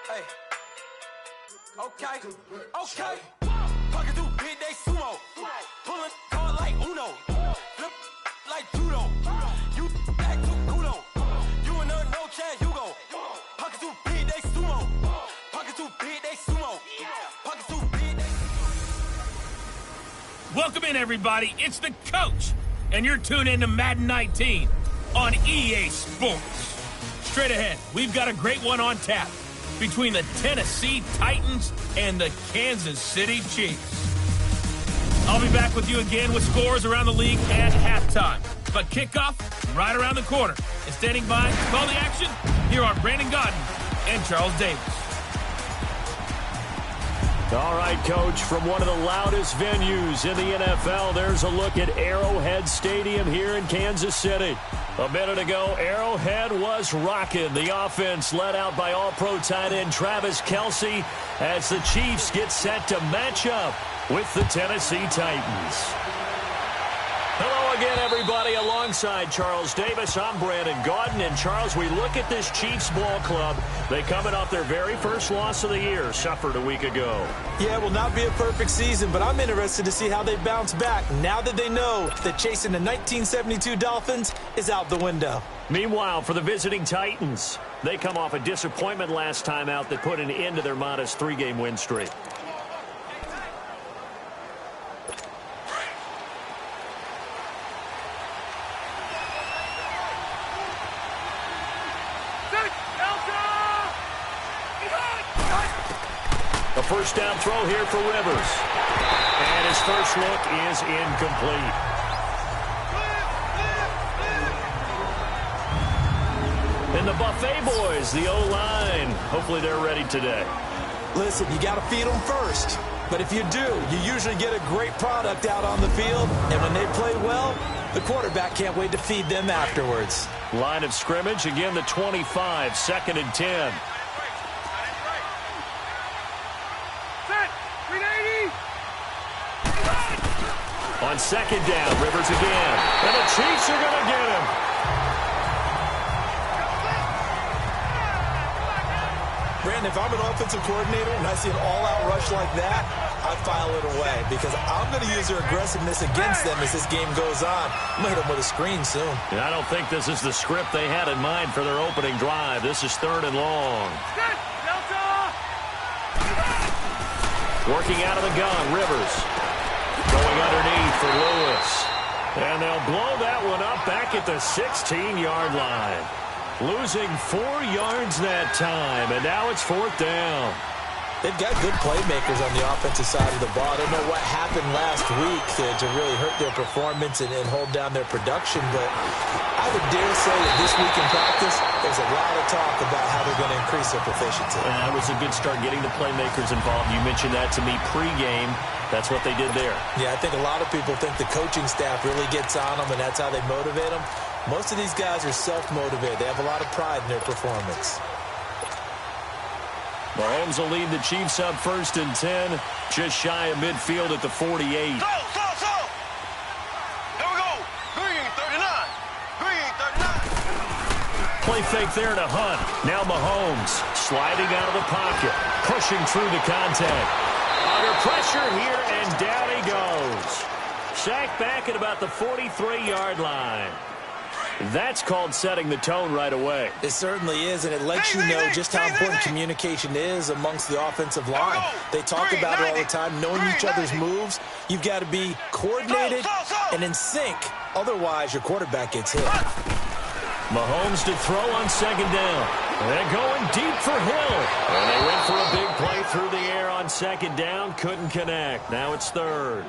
Hey. Okay. Pocket through big day sumo. Pulling card like Uno. Flip like judo. You act too kudo. You and her no chance, you go. Pocket through big day sumo. Pocket through big day sumo. Pocket through big day. Welcome in, everybody. It's the coach, and you're tuned in to Madden 19 on EA Sports. Straight ahead, we've got a great one on tap between the Tennessee Titans and the Kansas City Chiefs. I'll be back with you again with scores around the league at halftime. But kickoff right around the corner. And standing by to call the action, here are Brandon Godden and Charles Davis. All right, Coach, from one of the loudest venues in the NFL, there's a look at Arrowhead Stadium here in Kansas City. A minute ago, Arrowhead was rocking. The offense led out by all-pro tight end Travis Kelce as the Chiefs get set to match up with the Tennessee Titans. Hello again, everybody. Alongside Charles Davis, I'm Brandon Godden. And, Charles, we look at this Chiefs ball club. They coming off their very first loss of the year, suffered a week ago. Yeah, it will not be a perfect season, but I'm interested to see how they bounce back now that they know that chasing the 1972 Dolphins is out the window. Meanwhile, for the visiting Titans, they come off a disappointment last time out that put an end to their modest three-game win streak. A first down throw here for Rivers. And his first look is incomplete. And the Buffet boys, the O-line, hopefully they're ready today. Listen, you got to feed them first. But if you do, you usually get a great product out on the field. And when they play well, the quarterback can't wait to feed them afterwards. Line of scrimmage, again the 25, 2nd and 10. On second down, Rivers again. And the Chiefs are going to get him. Brandon, if I'm an offensive coordinator and I see an all-out rush like that, I file it away because I'm going to use their aggressiveness against them as this game goes on. I'm going to hit them with a screen soon. And I don't think this is the script they had in mind for their opening drive. This is 3rd and long. Working out of the gun, Rivers. Going underneath for Lewis. And they'll blow that one up back at the 16-yard line. Losing 4 yards that time, and now it's 4th down. They've got good playmakers on the offensive side of the ball. I don't know what happened last week to really hurt their performance and hold down their production, but I would dare say that this week in practice, there's a lot of talk about how they're going to increase their proficiency. And that was a good start getting the playmakers involved. You mentioned that to me pregame. That's what they did there. Yeah, I think a lot of people think the coaching staff really gets on them, and that's how they motivate them. Most of these guys are self-motivated. They have a lot of pride in their performance. Mahomes will lead the Chiefs up 1st and 10, just shy of midfield at the 48. So! Here we go. Green 39. Green 39. Play fake there to Hunt. Now Mahomes sliding out of the pocket, pushing through the contact. Under pressure here, and down he goes. Sacked back at about the 43-yard line. That's called setting the tone right away. It certainly is, and it lets you know just how important communication is amongst the offensive line. They talk about it all the time, knowing each other's moves. You've got to be coordinated and in sync. Otherwise, your quarterback gets hit. Mahomes to throw on 2nd down. They're going deep for Hill. And they went for a big play through the air on 2nd down. Couldn't connect. Now it's 3rd.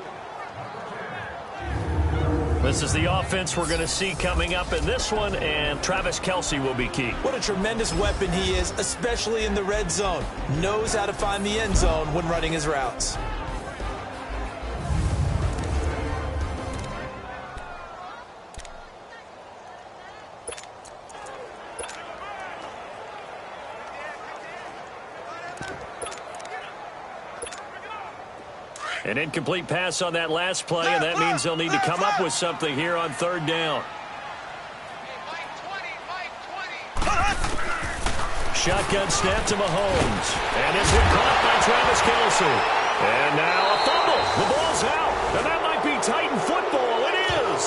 This is the offense we're going to see coming up in this one, and Travis Kelce will be key. What a tremendous weapon he is, especially in the red zone. Knows how to find the end zone when running his routes. An incomplete pass on that last play, and that means they'll need to come up with something here on 3rd down. Shotgun snap to Mahomes. And it's caught by Travis Kelce. And now a fumble. The ball's out. And that might be Titan football. It is.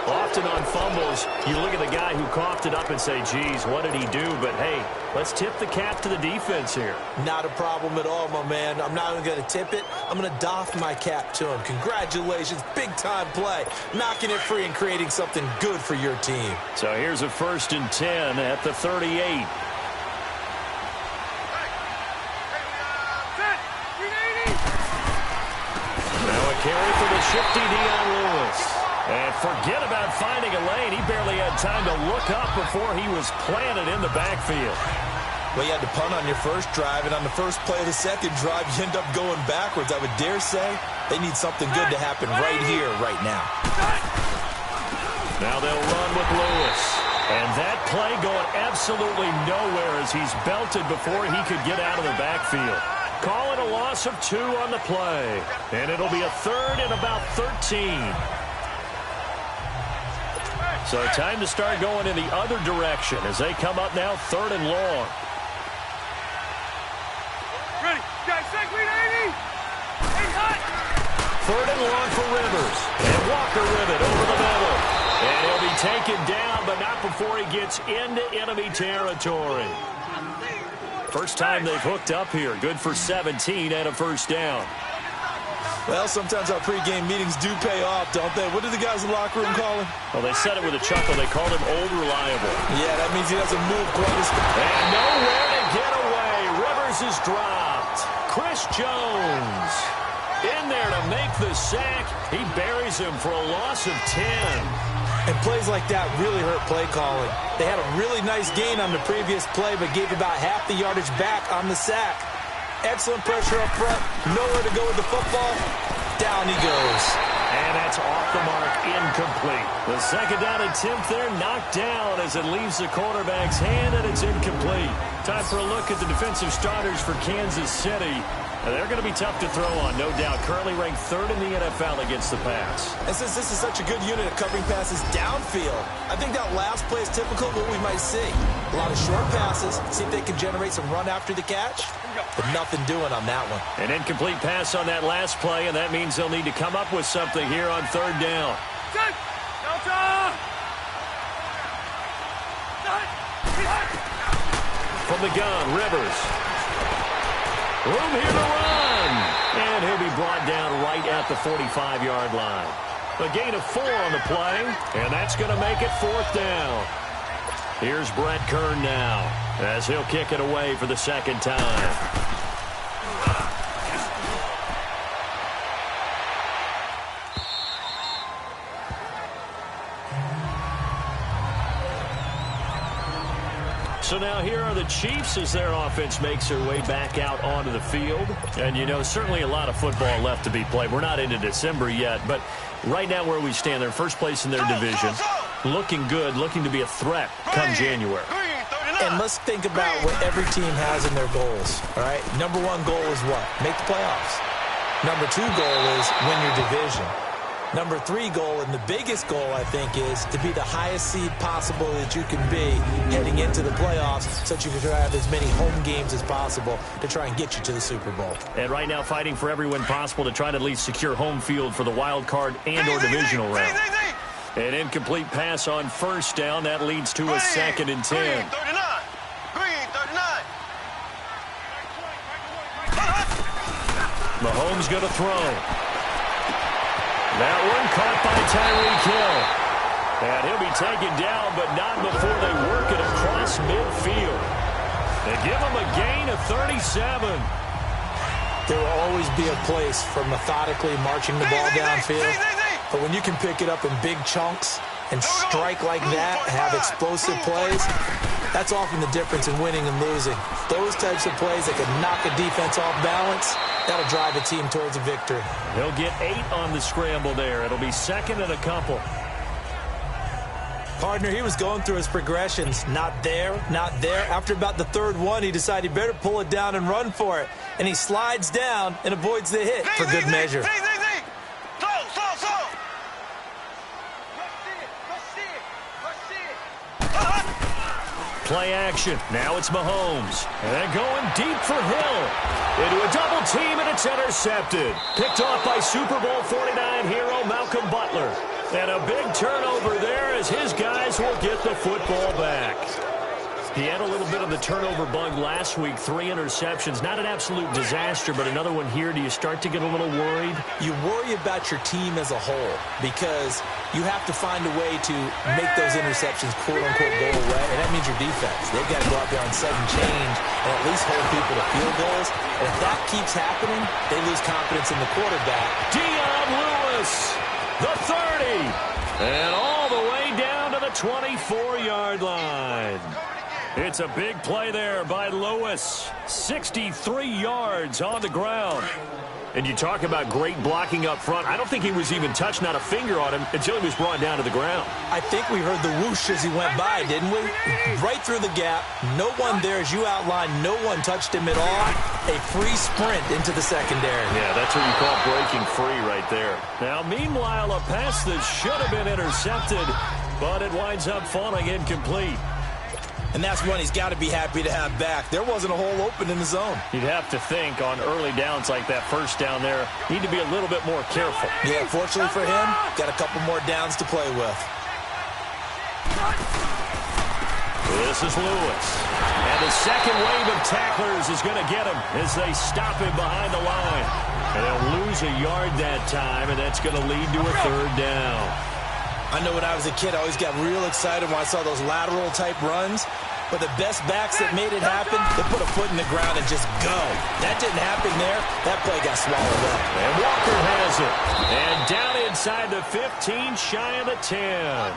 Often on fumbles, you look at the guy who coughed it up and say, geez, what did he do? But, hey, let's tip the cap to the defense here. Not a problem at all, my man. I'm not even going to tip it. I'm going to doff my cap to him. Congratulations. Big-time play. Knocking it free and creating something good for your team. So here's a 1st and 10 at the 38. Now a carry for the shifty Dion Lewis. And forget about finding a lane. He barely had time to look up before he was planted in the backfield. Well, you had to punt on your first drive, and on the first play of the second drive, you end up going backwards. I would dare say they need something good to happen right here, right now. Now they'll run with Lewis. And that play going absolutely nowhere as he's belted before he could get out of the backfield. Calling a loss of 2 on the play. And it'll be a 3rd and about 13. So time to start going in the other direction as they come up now 3rd and long. Ready, guys, 80. 3rd and long for Rivers. And Walker with it over the middle. And he'll be taken down, but not before he gets into enemy territory. First time they've hooked up here. Good for 17 and a 1st down. Well, sometimes our pregame meetings do pay off, don't they? What did the guys in the locker room call him? Well, they said it with a chuckle. They called him Old Reliable. Yeah, that means he doesn't move quite as fast. And nowhere to get away. Rivers is dropped. Chris Jones in there to make the sack. He buries him for a loss of 10. And plays like that really hurt play calling. They had a really nice gain on the previous play, but gave about half the yardage back on the sack. Excellent pressure up front. Nowhere to go with the football. Down he goes. And that's off the mark. Incomplete. The 2nd down attempt there knocked down as it leaves the quarterback's hand, and it's incomplete. Time for a look at the defensive starters for Kansas City. And they're going to be tough to throw on, no doubt. Currently ranked 3rd in the NFL against the pass. And since this is such a good unit at covering passes downfield, I think that last play is typical of what we might see. A lot of short passes, see if they can generate some run after the catch, but nothing doing on that one. An incomplete pass on that last play, and that means they'll need to come up with something here on 3rd down. From the gun, Rivers. Room here to run. And he'll be brought down right at the 45-yard line. A gain of 4 on the play, and that's going to make it 4th down. Here's Brett Kern now as he'll kick it away for the 2nd time. So now here are the Chiefs as their offense makes their way back out onto the field. And, you know, certainly a lot of football left to be played. We're not into December yet, but right now where we stand, they're first place in their division. Looking good, looking to be a threat come January. And let's think about what every team has in their goals, all right? Number 1 goal is what? Make the playoffs. Number 2 goal is win your division. Number 3 goal, and the biggest goal, I think, is to be the highest seed possible that you can be heading into the playoffs so that you can have as many home games as possible to try and get you to the Super Bowl. And right now fighting for every win possible to try to at least secure home field for the wild card and or divisional round. An incomplete pass on 1st down. That leads to a 2nd and 10. Mahomes going to throw. That one caught by Tyreek Hill. And he'll be taken down, but not before they work it across midfield. They give him a gain of 37. There will always be a place for methodically marching the ball downfield. But when you can pick it up in big chunks and strike like that, have explosive plays, that's often the difference in winning and losing. Those types of plays that can knock a defense off balance, that'll drive a team towards a victory. He'll get 8 on the scramble there. It'll be 2nd and a couple. Partner, he was going through his progressions. Not there, not there. After about the 3rd one, he decided he better pull it down and run for it. And he slides down and avoids the hit for good measure. Play action. Now it's Mahomes. And going deep for Hill. Into a double team, and it's intercepted. Picked off by Super Bowl 49 hero Malcolm Butler. And a big turnover there as his guys will get the football back. He had a little bit of the turnover bug last week, 3 interceptions. Not an absolute disaster, but another one here. Do you start to get a little worried? You worry about your team as a whole because you have to find a way to make those interceptions, quote-unquote, go away, and that means your defense. They've got to go out there on sudden change and at least hold people to field goals. And if that keeps happening, they lose confidence in the quarterback. Dion Lewis, the 30, and all the way down to the 24-yard line. It's a big play there by Lewis. 63 yards on the ground. And you talk about great blocking up front. I don't think he was even touched, not a finger on him, until he was brought down to the ground. I think we heard the whoosh as he went by, didn't we? Right through the gap. No one there, as you outlined. No one touched him at all. A free sprint into the secondary. Yeah, that's what you call breaking free right there. Now, meanwhile, a pass that should have been intercepted, but it winds up falling incomplete. And that's one he's got to be happy to have back. There wasn't a hole open in the zone. You'd have to think on early downs like that first down there, need to be a little bit more careful. Yeah, fortunately for him, got a couple more downs to play with. This is Lewis. And the second wave of tacklers is going to get him as they stop him behind the line. And they'll lose a yard that time, and that's going to lead to a third down. I know when I was a kid, I always got real excited when I saw those lateral-type runs. But the best backs that made it happen, they put a foot in the ground and just go. That didn't happen there. That play got swallowed up. And Walker has it. And down inside the 15, shy of the 10.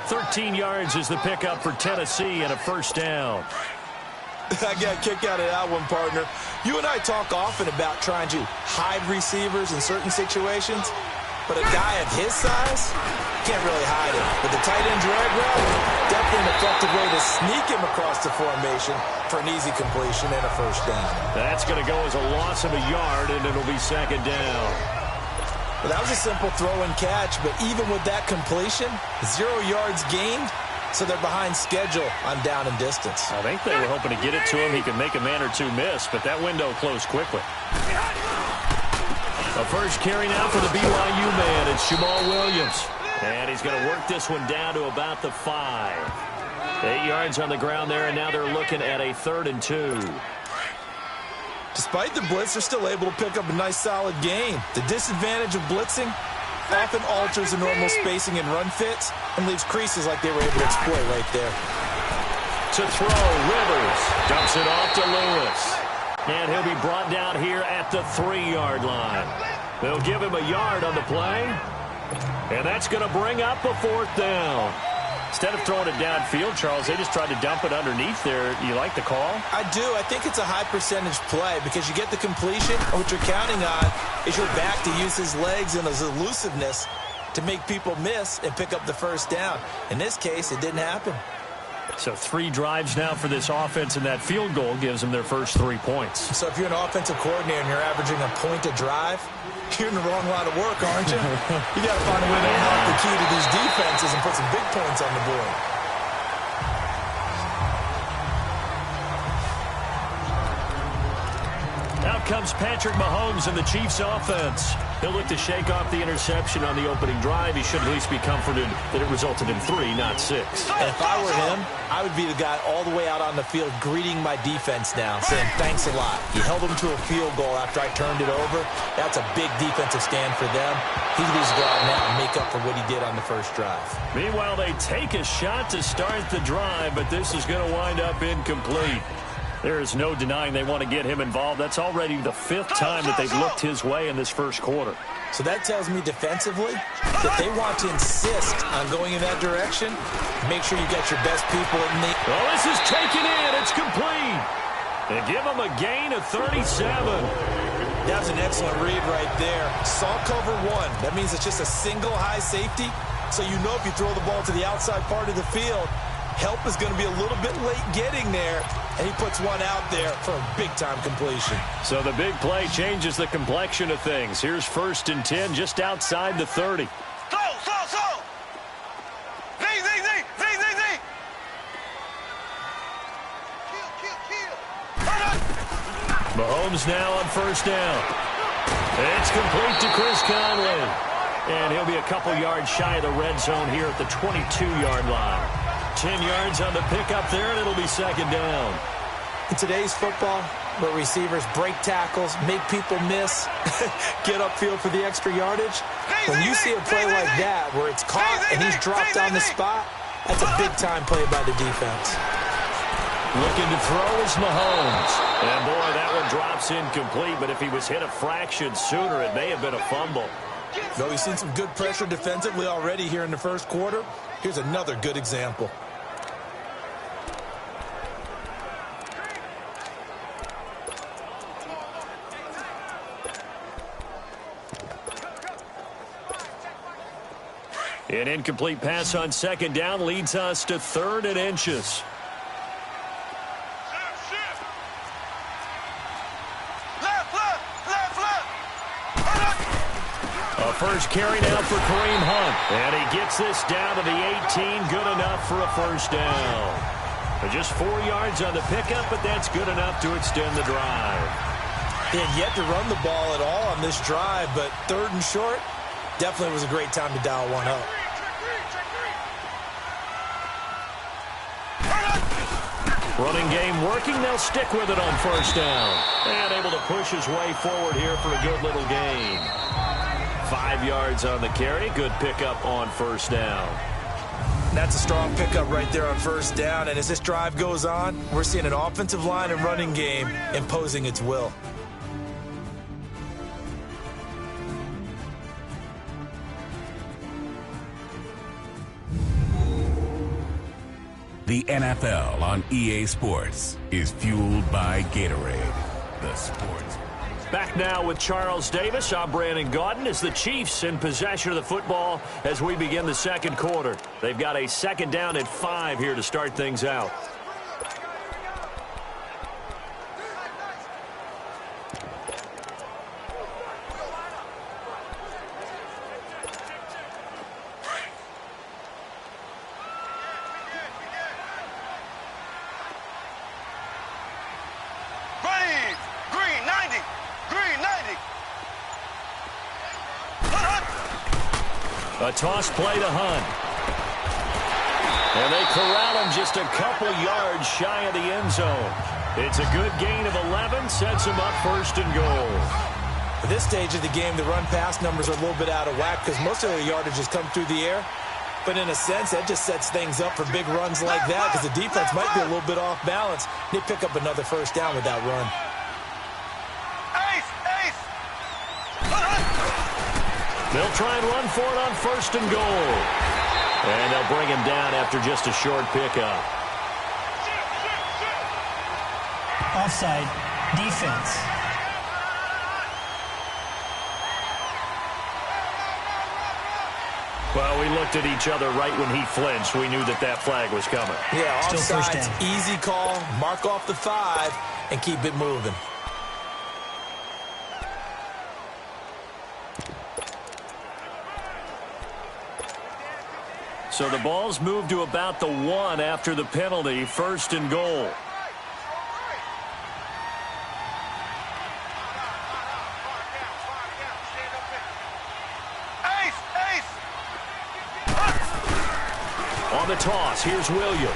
13 yards is the pickup for Tennessee and a first down. I got a kick out of that one, partner. You and I talk often about trying to hide receivers in certain situations. But a guy of his size can't really hide him. With the tight end drag route, definitely an effective way to sneak him across the formation for an easy completion and a first down. That's going to go as a loss of a yard, and it'll be second down. Well, that was a simple throw and catch, but even with that completion, 0 yards gained, so they're behind schedule on down and distance. I think they were hoping to get it to him. He could make a man or two miss, but that window closed quickly. A first carry now for the BYU man. It's Jamal Williams. And he's going to work this one down to about the 5. 8 yards on the ground there, and now they're looking at a 3rd and 2. Despite the blitz, they're still able to pick up a nice solid gain. The disadvantage of blitzing often alters the normal spacing and run fits and leaves creases like they were able to exploit right there. To throw, Rivers dumps it off to Lewis. And he'll be brought down here at the 3-yard line. They'll give him a yard on the play. And that's going to bring up a 4th down. Instead of throwing it downfield, Charles, they just tried to dump it underneath there. You like the call? I do. I think it's a high percentage play because you get the completion, and what you're counting on is your back to use his legs and his elusiveness to make people miss and pick up the first down. In this case, it didn't happen. So 3 drives now for this offense, and that field goal gives them their first 3 points. So if you're an offensive coordinator and you're averaging a point a drive, you're in the wrong line of work, aren't you? You got to find a way to unlock the key to these defenses and put some big points on the board. Out comes Patrick Mahomes and the Chiefs offense. He'll look to shake off the interception on the opening drive. He should at least be comforted that it resulted in 3, not 6. And if I were him, I would be the guy all the way out on the field greeting my defense now, saying thanks a lot. You held them to a field goal after I turned it over. That's a big defensive stand for them. He needs to go out now and make up for what he did on the first drive. Meanwhile, they take a shot to start the drive, but this is going to wind up incomplete. There is no denying they want to get him involved. That's already the 5th time that they've looked his way in this first quarter. So that tells me defensively that they want to insist on going in that direction. Make sure you get your best people in the... Well, this is taken in. It's complete. They give him a gain of 37. That was an excellent read right there. Saw cover 1. That means it's just a single high safety. So you know if you throw the ball to the outside part of the field, help is going to be a little bit late getting there. And he puts one out there for a big-time completion. So the big play changes the complexion of things. Here's 1st and 10 just outside the 30. Mahomes now on first down. It's complete to Chris Conley. And he'll be a couple yards shy of the red zone here at the 22-yard line. 10 yards on the pickup there, and it'll be second down. In today's football, where receivers break tackles, make people miss, get upfield for the extra yardage, when you see a play like that where it's caught and he's dropped on the spot, that's a big-time play by the defense. Looking to throw is Mahomes. And, boy, that one drops incomplete, but if he was hit a fraction sooner, it may have been a fumble. Though we've seen some good pressure defensively already here in the first quarter, here's another good example. An incomplete pass on second down leads us to 3rd and inches. A first carry now for Kareem Hunt. And he gets this down to the 18. Good enough for a first down. Just 4 yards on the pickup, but that's good enough to extend the drive. They had yet to run the ball at all on this drive, but 3rd and short definitely was a great time to dial one up. Running game working. They'll stick with it on first down. And able to push his way forward here for a good little gain. 5 yards on the carry. Good pickup on first down. That's a strong pickup right there on first down. And as this drive goes on, we're seeing an offensive line and running game imposing its will. The NFL on EA Sports is fueled by Gatorade, the sports. Back now with Charles Davis. I'm Brandon Gaudin. As the Chiefs in possession of the football as we begin the second quarter. They've got a second down at 5 here to start things out. A toss play to Hunt. And they corral him just a couple yards shy of the end zone. It's a good gain of 11, sets him up 1st and goal. At this stage of the game, the run-pass numbers are a little bit out of whack because most of their yardage has come through the air. But in a sense, that just sets things up for big runs like that because the defense might be a little bit off balance. They pick up another first down with that run. They'll try and run for it on 1st and goal. And they'll bring him down after just a short pickup. Offside, defense. Well, we looked at each other right when he flinched. We knew that that flag was coming. Yeah, Still offside's easy call. Mark off the 5 and keep it moving. So the ball's moved to about the 1 after the penalty. 1st and goal. On the toss, here's Williams.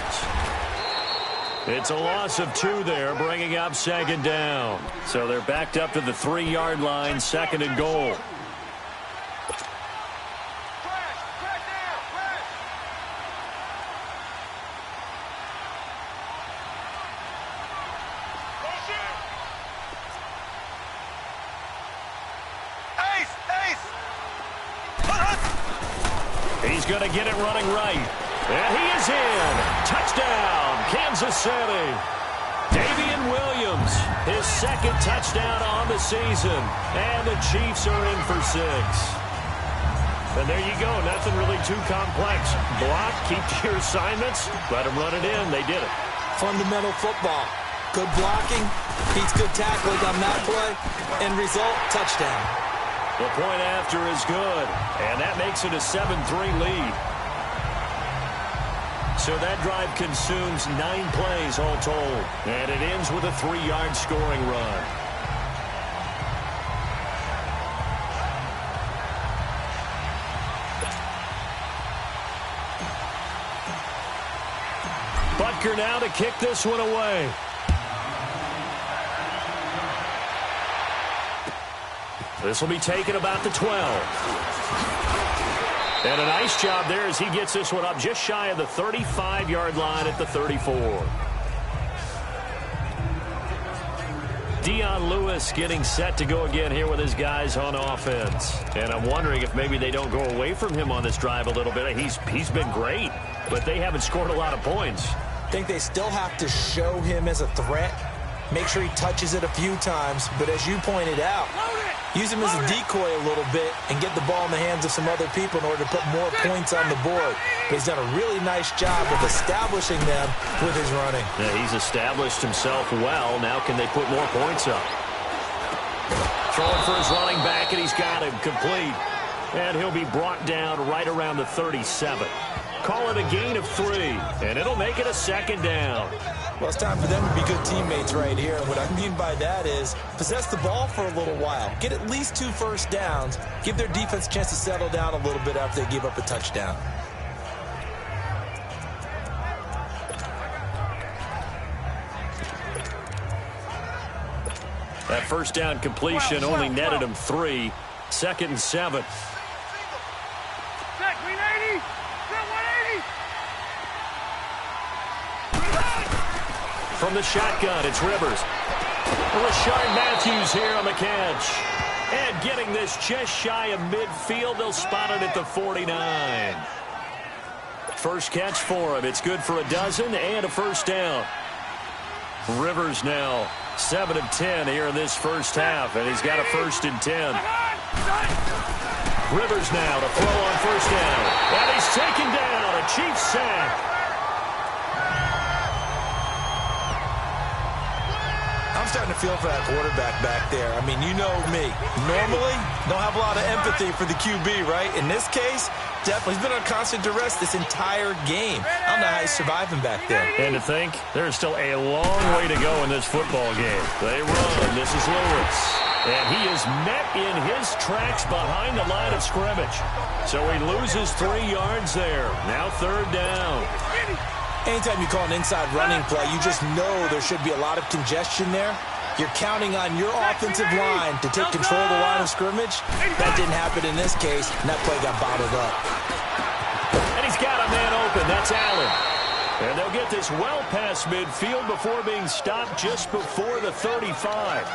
It's a loss of 2 there, bringing up 2nd down. So they're backed up to the 3-yard line, 2nd and goal. He's going to get it running right. And he is in. Touchdown, Kansas City. Damian Williams, his 2nd touchdown on the season. And the Chiefs are in for 6. And there you go. Nothing really too complex. Block, keep to your assignments. Let them run it in. They did it. Fundamental football. Good blocking, beats good tackling on that play. End result, touchdown. The point after is good, and that makes it a 7-3 lead. So that drive consumes 9 plays all told, and it ends with a 3-yard scoring run. Butker now to kick this one away. This will be taken about the 12. And a nice job there as he gets this one up just shy of the 35-yard line at the 34. Dion Lewis getting set to go again here with his guys on offense. And I'm wondering if maybe they don't go away from him on this drive a little bit. He's been great, but they haven't scored a lot of points. I think they still have to show him as a threat. Make sure he touches it a few times. But as you pointed out, use him as a decoy a little bit and get the ball in the hands of some other people in order to put more points on the board. But he's done a really nice job of establishing them with his running. Yeah, he's established himself well. Now can they put more points up? Throwing for his running back, and he's got him complete. And he'll be brought down right around the 37. Call it a gain of 3, and it'll make it a second down. Well, it's time for them to be good teammates right here. And what I mean by that is possess the ball for a little while. Get at least 2 first downs. Give their defense a chance to settle down a little bit after they give up a touchdown. That first down completion only netted him 3. 2nd and 7. From the shotgun, it's Rivers. Rashard Matthews here on the catch. And getting this just shy of midfield, they'll spot it at the 49. First catch for him. It's good for a dozen and a first down. Rivers now 7 of 10 here in this first half, and he's got a 1st and 10. Rivers now to throw on first down. And he's taken down. A Chiefs sack. I'm starting to feel for that quarterback back there. I mean, you know me. Normally, don't have a lot of empathy for the QB, right? In this case, definitely. He's been on constant duress this entire game. I don't know how he's surviving back there. And to think, there's still a long way to go in this football game. They run. This is Lewis. And he is met in his tracks behind the line of scrimmage. So he loses 3 yards there. Now 3rd down. Anytime you call an inside running play, you just know there should be a lot of congestion there. You're counting on your offensive line to take control of the line of scrimmage. That didn't happen in this case, and that play got bottled up. And he's got a man open. That's Allen. And they'll get this well past midfield before being stopped just before the 35.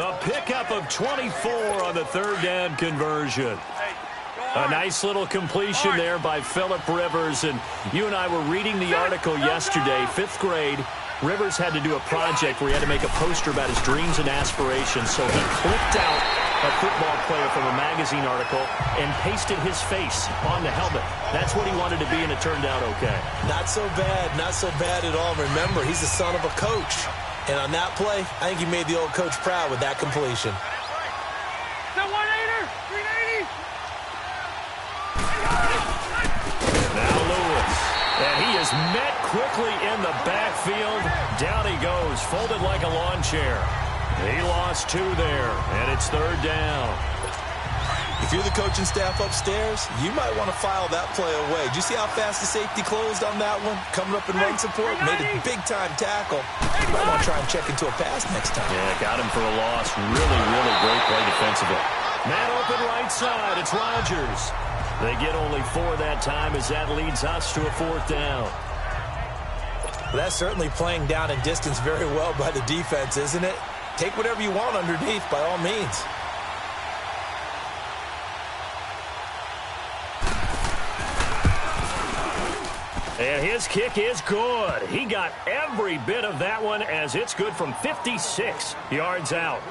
A pickup of 24 on the 3rd down conversion. A nice little completion there by Phillip Rivers. And you and I were reading the article yesterday, 5th grade. Rivers had to do a project where he had to make a poster about his dreams and aspirations. So he clipped out a football player from a magazine article and pasted his face on the helmet. That's what he wanted to be, and it turned out okay. Not so bad. Not so bad at all. Remember, he's the son of a coach. And on that play, I think he made the old coach proud with that completion. Now Lewis. And he is met quickly in the backfield. Down he goes, folded like a lawn chair. He lost 2 there, and it's 3rd down. If you're the coaching staff upstairs, you might want to file that play away. Did you see how fast the safety closed on that one? Coming up in run support, made a big-time tackle. You might want to try and check into a pass next time. Yeah, got him for a loss. Really, really great play defensively. Man open right side, it's Rodgers. They get only 4 that time as that leads us to a 4th down. Well, that's certainly playing down and distance very well by the defense, isn't it? Take whatever you want underneath, by all means. And his kick is good. He got every bit of that one as it's good from 56 yards out.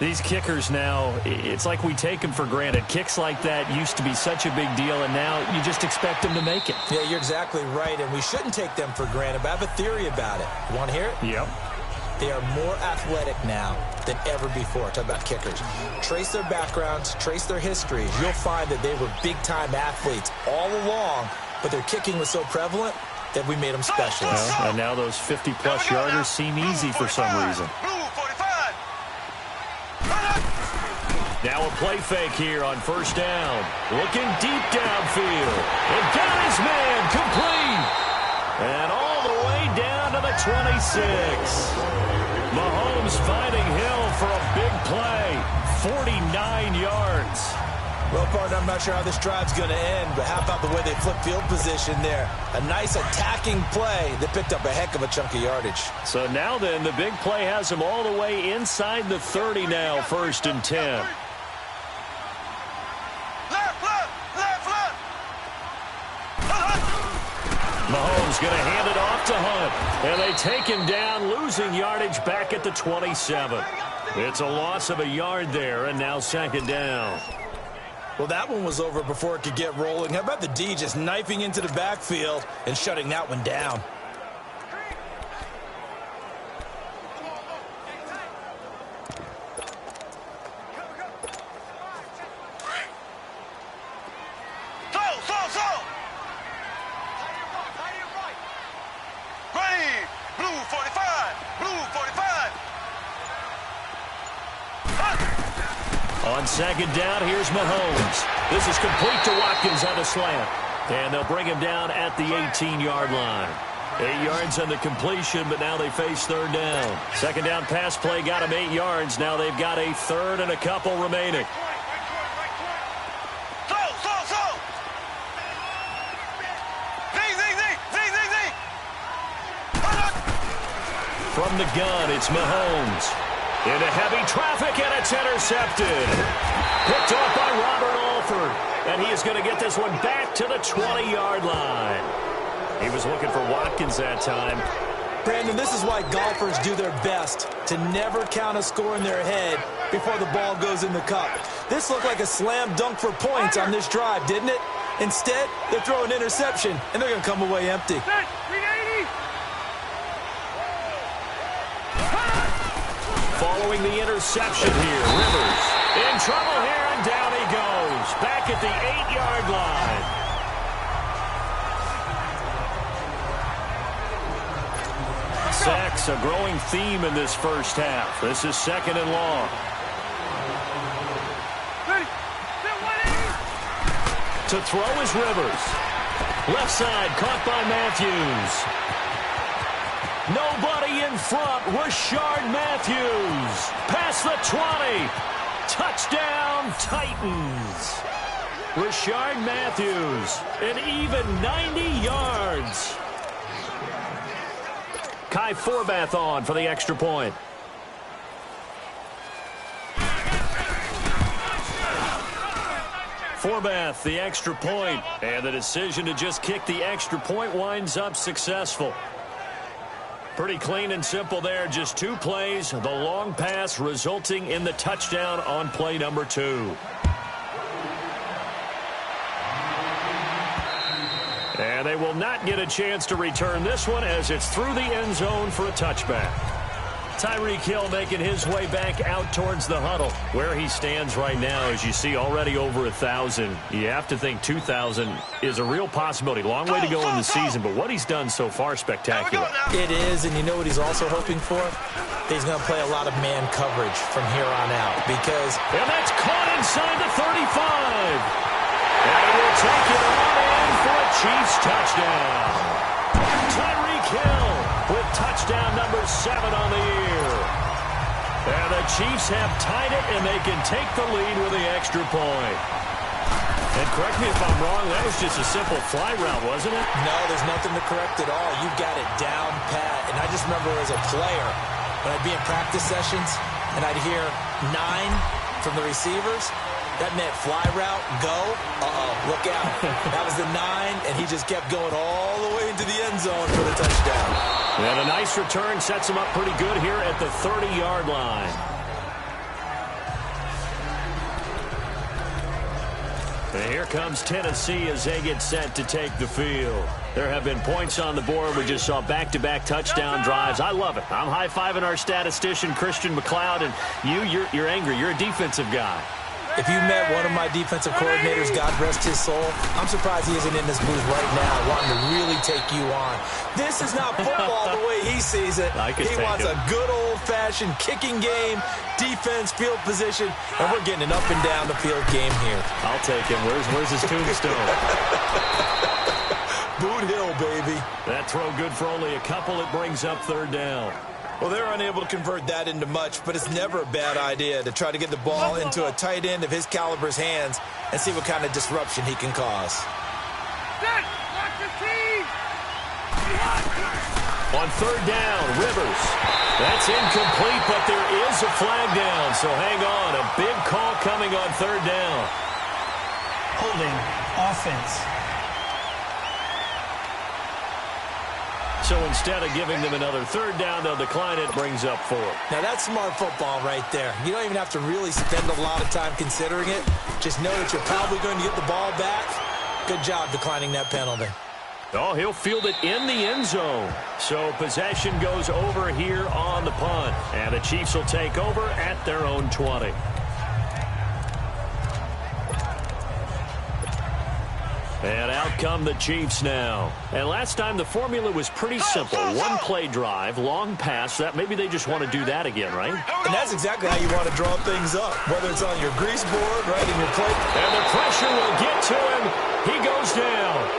These kickers now, it's like we take them for granted. Kicks like that used to be such a big deal, and now you just expect them to make it. Yeah, you're exactly right, and we shouldn't take them for granted, but I have a theory about it. You want to hear it? Yep. They are more athletic now than ever before. Talk about kickers. Trace their backgrounds, trace their histories. You'll find that they were big-time athletes all along, but their kicking was so prevalent that we made them specialists. Well, and now those 50-plus yarders seem easy for some reason. Now a play fake here on first down. Looking deep downfield. And got his man complete. 26. Mahomes finding Hill for a big play. 49 yards. Well, partner, I'm not sure how this drive's going to end, but how about the way they flip field position there? A nice attacking play that picked up a heck of a chunk of yardage. So now then, the big play has him all the way inside the 30 now, 1st and 10. Mahomes going to hand it off to Hunt. And they take him down, losing yardage back at the 27. It's a loss of a yard there, and now 2nd down. Well, that one was over before it could get rolling. How about the D just knifing into the backfield and shutting that one down? On 2nd down, here's Mahomes. This is complete to Watkins on a slant. And they'll bring him down at the 18-yard line. 8 yards on the completion, but now they face 3rd down. 2nd down pass play got him 8 yards. Now they've got a 3rd and a couple remaining. From the gun, it's Mahomes. Into heavy traffic, and it's intercepted. Picked off by Robert Alford. And he is going to get this one back to the 20-yard line. He was looking for Watkins that time. Brandon, this is why golfers do their best to never count a score in their head before the ball goes in the cup. This looked like a slam dunk for points on this drive, didn't it? Instead, they're throwing an interception, and they're going to come away empty. Following the interception here, Rivers in trouble here, and down he goes. Back at the 8-yard line. Sacks, a growing theme in this first half. This is 2nd and long. To throw is Rivers. Left side, caught by Matthews. Nobody in front. Rashard Matthews. Past the 20. Touchdown, Titans. Rashard Matthews. An even 90 yards. Kai Forbath on for the extra point. Forbath, the extra point. And the decision to just kick the extra point winds up successful. Pretty clean and simple there. Just 2 plays. The long pass resulting in the touchdown on play number 2. And they will not get a chance to return this one as it's through the end zone for a touchback. Tyreek Hill making his way back out towards the huddle. Where he stands right now, as you see, already over 1,000. You have to think 2,000 is a real possibility. Long way to go in the season, but what he's done so far, spectacular. It is, and you know what he's also hoping for? He's going to play a lot of man coverage from here on out because... And that's caught inside the 35. And he will take it on in for a Chiefs touchdown. Tyreek Hill with touchdown number 7 on the year. And the Chiefs have tied it, and they can take the lead with the extra point. And correct me if I'm wrong, that was just a simple fly route, wasn't it? No, there's nothing to correct at all. You got it down pat. And I just remember as a player, when I'd be in practice sessions, and I'd hear 9 from the receivers, that meant fly route, go, look out. That was the 9, and he just kept going all the way into the end zone for the touchdown. And a nice return sets him up pretty good here at the 30-yard line. And here comes Tennessee as they get set to take the field. There have been points on the board. We just saw back-to-back touchdown drives. I love it. I'm high-fiving our statistician, Christian McLeod, and you're angry. You're a defensive guy. If you met one of my defensive coordinators, God rest his soul, I'm surprised he isn't in this booth right now wanting to really take you on. This is not football the way he sees it. He wants a good old-fashioned kicking game, defense, field position, and we're getting an up-and-down-the-field game here. I'll take him. Where's his tombstone? Boot Hill, baby. That throw good for only a couple. It brings up third down. Well, they're unable to convert that into much, but it's never a bad idea to try to get the ball into a tight end of his caliber's hands and see what kind of disruption he can cause. On third down, Rivers. That's incomplete, but there is a flag down, so hang on. A big call coming on third down. Holding. Offense. So instead of giving them another third down, they'll decline it. Brings up 4. Now, that's smart football right there. You don't even have to really spend a lot of time considering it. Just know that you're probably going to get the ball back. Good job declining that penalty. Oh, he'll field it in the end zone. So possession goes over here on the punt. And the Chiefs will take over at their own 20. And out come the Chiefs now. And last time the formula was pretty simple. One play drive, long pass. That maybe they just want to do that again, right? And that's exactly how you want to draw things up. Whether it's on your grease board, right in your plate. And the pressure will get to him. He goes down.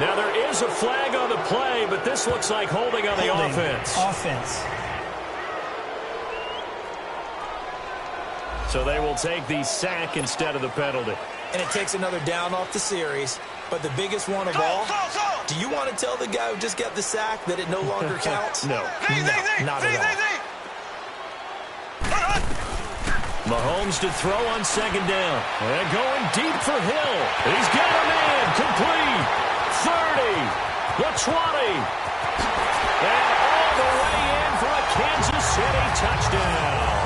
Now, there is a flag on the play, but this looks like holding on the offense. So they will take the sack instead of the penalty. And it takes another down off the series. But the biggest one of all, do you want to tell the guy who just got the sack that it no longer counts? No. No, not at all. Mahomes to throw on second down. And going deep for Hill. He's got a man. Complete. 30, the 20, and all the way in for a Kansas City touchdown.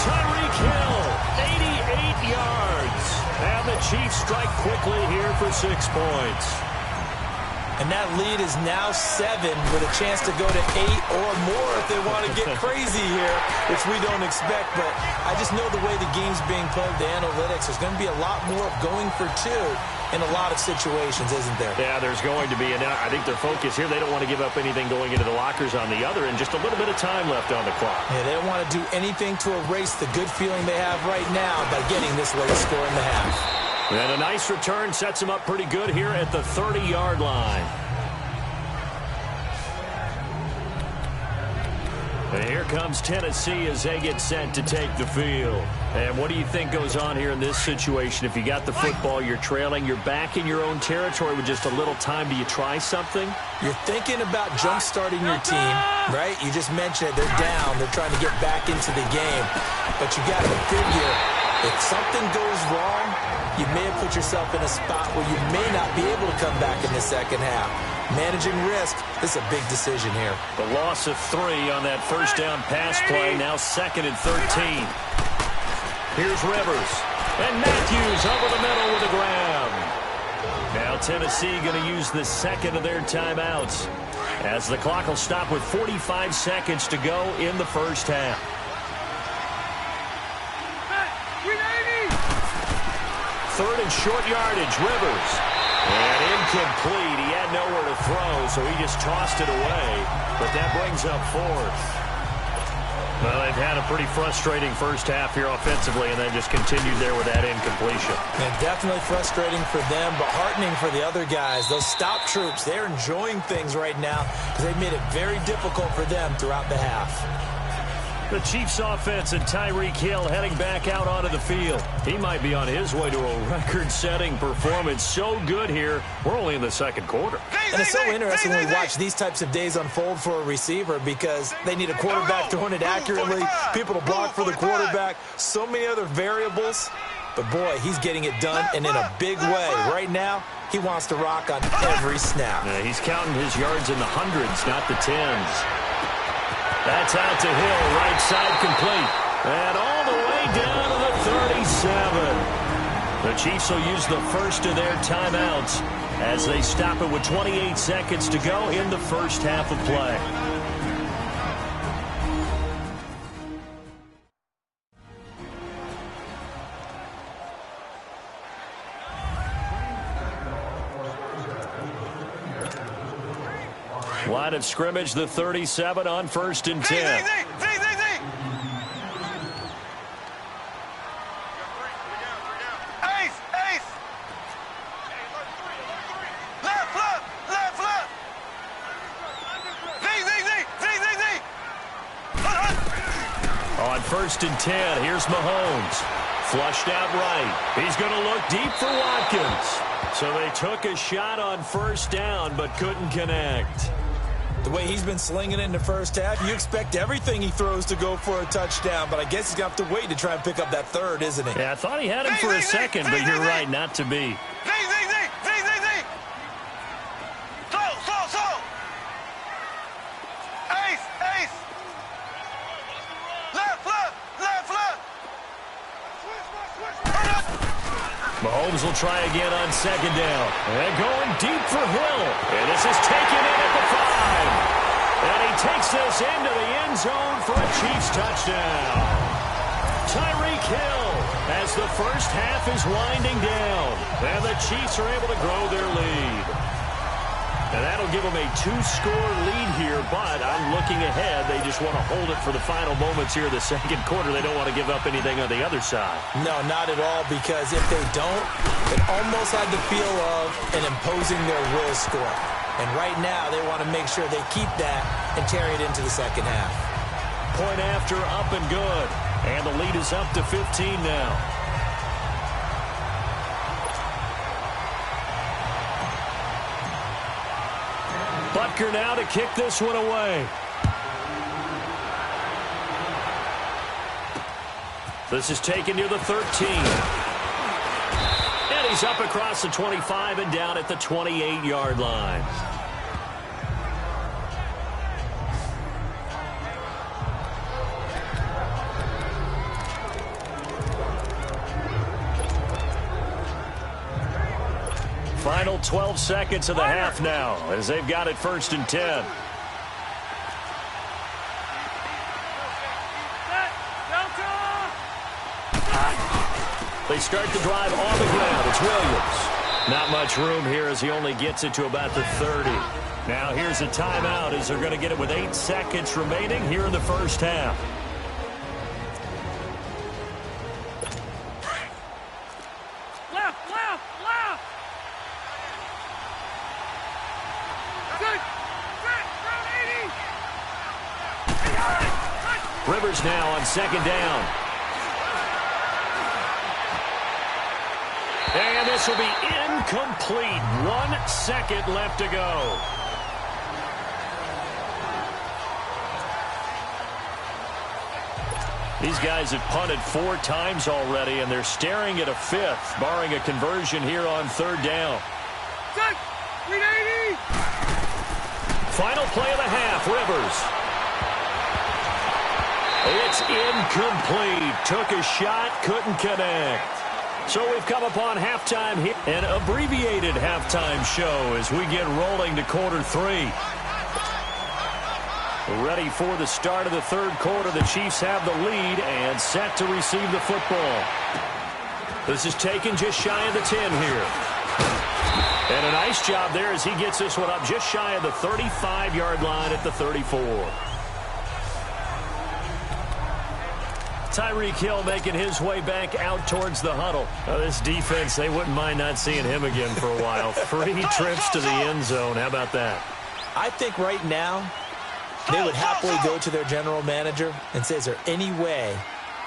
Tyreek Hill, 88 yards. And the Chiefs strike quickly here for 6 points. And that lead is now 7 with a chance to go to 8 or more if they want to get crazy here, which we don't expect. But I just know the way the game's being played, the analytics, there's going to be a lot more of going for 2 in a lot of situations, isn't there? Yeah, there's going to be. And I think their focus here, they don't want to give up anything going into the lockers on the other, and just a little bit of time left on the clock. Yeah, they don't want to do anything to erase the good feeling they have right now by getting this late score in the half. And a nice return sets him up pretty good here at the 30-yard line. And here comes Tennessee as they get set to take the field. And what do you think goes on here in this situation? If you got the football, you're trailing, you're back in your own territory with just a little time. Do you try something? You're thinking about jump-starting your team, right? You just mentioned it. They're down. They're trying to get back into the game. But you got to figure, if something goes wrong, you may have put yourself in a spot where you may not be able to come back in the second half. Managing risk, this is a big decision here. The loss of 3 on that first down pass play, now 2nd and 13. Here's Rivers. And Matthews over the middle with a grab. Now Tennessee going to use the second of their timeouts, as the clock will stop with 45 seconds to go in the first half. Third and short yardage, Rivers. And incomplete. He had nowhere to throw, so he just tossed it away. But that brings up 4th. Well, they've had a pretty frustrating first half here offensively, and then just continued there with that incompletion. And definitely frustrating for them, but heartening for the other guys. Those stop troops, they're enjoying things right now because they've made it very difficult for them throughout the half. The Chiefs offense and Tyreek Hill heading back out onto the field. He might be on his way to a record-setting performance. So good here. We're only in the second quarter. And it's so interesting when we watch these types of days unfold for a receiver because they need a quarterback throwing it accurately, people to block for the quarterback, so many other variables. But, boy, he's getting it done and in a big way. Right now, he wants to rock on every snap. Yeah, he's counting his yards in the hundreds, not the tens. That's out to Hill, right side complete. And all the way down to the 37. The Chiefs will use the first of their timeouts as they stop it with 28 seconds to go in the first half of play. Line of scrimmage, the 37 on 1st and 10. 1st and 10. Here's Mahomes. Flushed out right. He's going to look deep for Watkins. So they took a shot on 1st down but couldn't connect. The way he's been slinging it in the first half, you expect everything he throws to go for a touchdown, but I guess he's going to have to wait to try and pick up that third, isn't he? Yeah, I thought he had him for a second, but you're right, not to be. Mahomes will try again on 2nd down. And going deep for Hill. And this is taken in at the 5. And he takes this into the end zone for a Chiefs touchdown. Tyreek Hill as the first half is winding down. And the Chiefs are able to grow their lead. And that'll give them a 2-score lead here, but I'm looking ahead. They just want to hold it for the final moments here of the 2nd quarter. They don't want to give up anything on the other side. No, not at all, because if they don't, it almost had the feel of an imposing their will score. And right now, they want to make sure they keep that and carry it into the 2nd half. Point after, up and good. And the lead is up to 15 now. Butker now to kick this one away. This is taken near the 13. And he's up across the 25 and down at the 28-yard line. Final 12 seconds of the half now as they've got it 1st and 10. They start the drive on the ground. It's Williams. Not much room here as he only gets it to about the 30. Now here's a timeout as they're going to get it with 8 seconds remaining here in the first half. Rivers now on 2nd down. And this will be incomplete. 1 second left to go. These guys have punted 4 times already, and they're staring at a 5th, barring a conversion here on 3rd down. Final play of the half, Rivers. It's incomplete. Took a shot, couldn't connect. So we've come upon halftime here. An abbreviated halftime show as we get rolling to quarter 3. Ready for the start of the 3rd quarter. The Chiefs have the lead and set to receive the football. This is taken just shy of the 10 here. And a nice job there as he gets this one up just shy of the 35-yard line at the 34. Tyreek Hill making his way back out towards the huddle. This defense, they wouldn't mind not seeing him again for a while. 3 trips to the end zone. How about that? I think right now they would happily go to their general manager and say, is there any way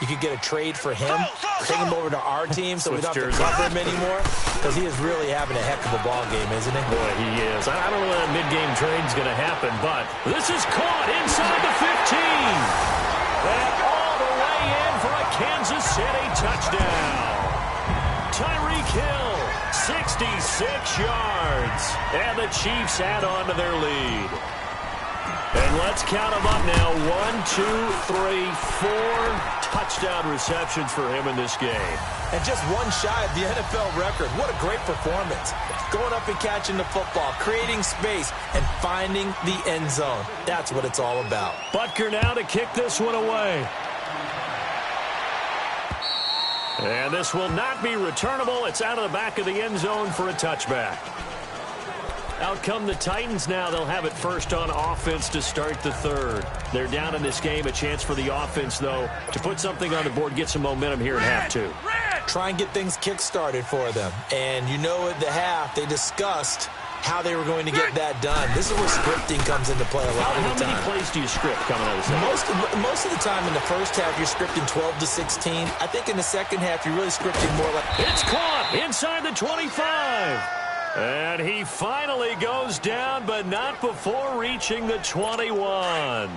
you could get a trade for him, take him over to our team so we don't have to cover him anymore? Because he is really having a heck of a ball game, isn't he? Boy, he is. I don't know when that mid-game trade's going to happen, but this is caught inside the 15. And all the way in for a Kansas City touchdown. Tyreek Hill, 66 yards. And the Chiefs add on to their lead. And let's count them up now. 1, 2, 3, 4 touchdown receptions for him in this game. And just one shy of the NFL record. What a great performance. Going up and catching the football, creating space, and finding the end zone. That's what it's all about. Butker now to kick this one away. And this will not be returnable. It's out of the back of the end zone for a touchback. Out come the Titans now. They'll have it first on offense to start the 3rd. They're down in this game. A chance for the offense, though, to put something on the board, get some momentum here in half 2. Try and get things kick-started for them. And you know at the half, they discussed how they were going to get that done. This is where scripting comes into play a lot of the time. How many plays do you script coming out of the second? Most of the time in the first half, you're scripting 12 to 16. I think in the second half, you're really scripting more like... It's caught inside the 25. And he finally goes down, but not before reaching the 21.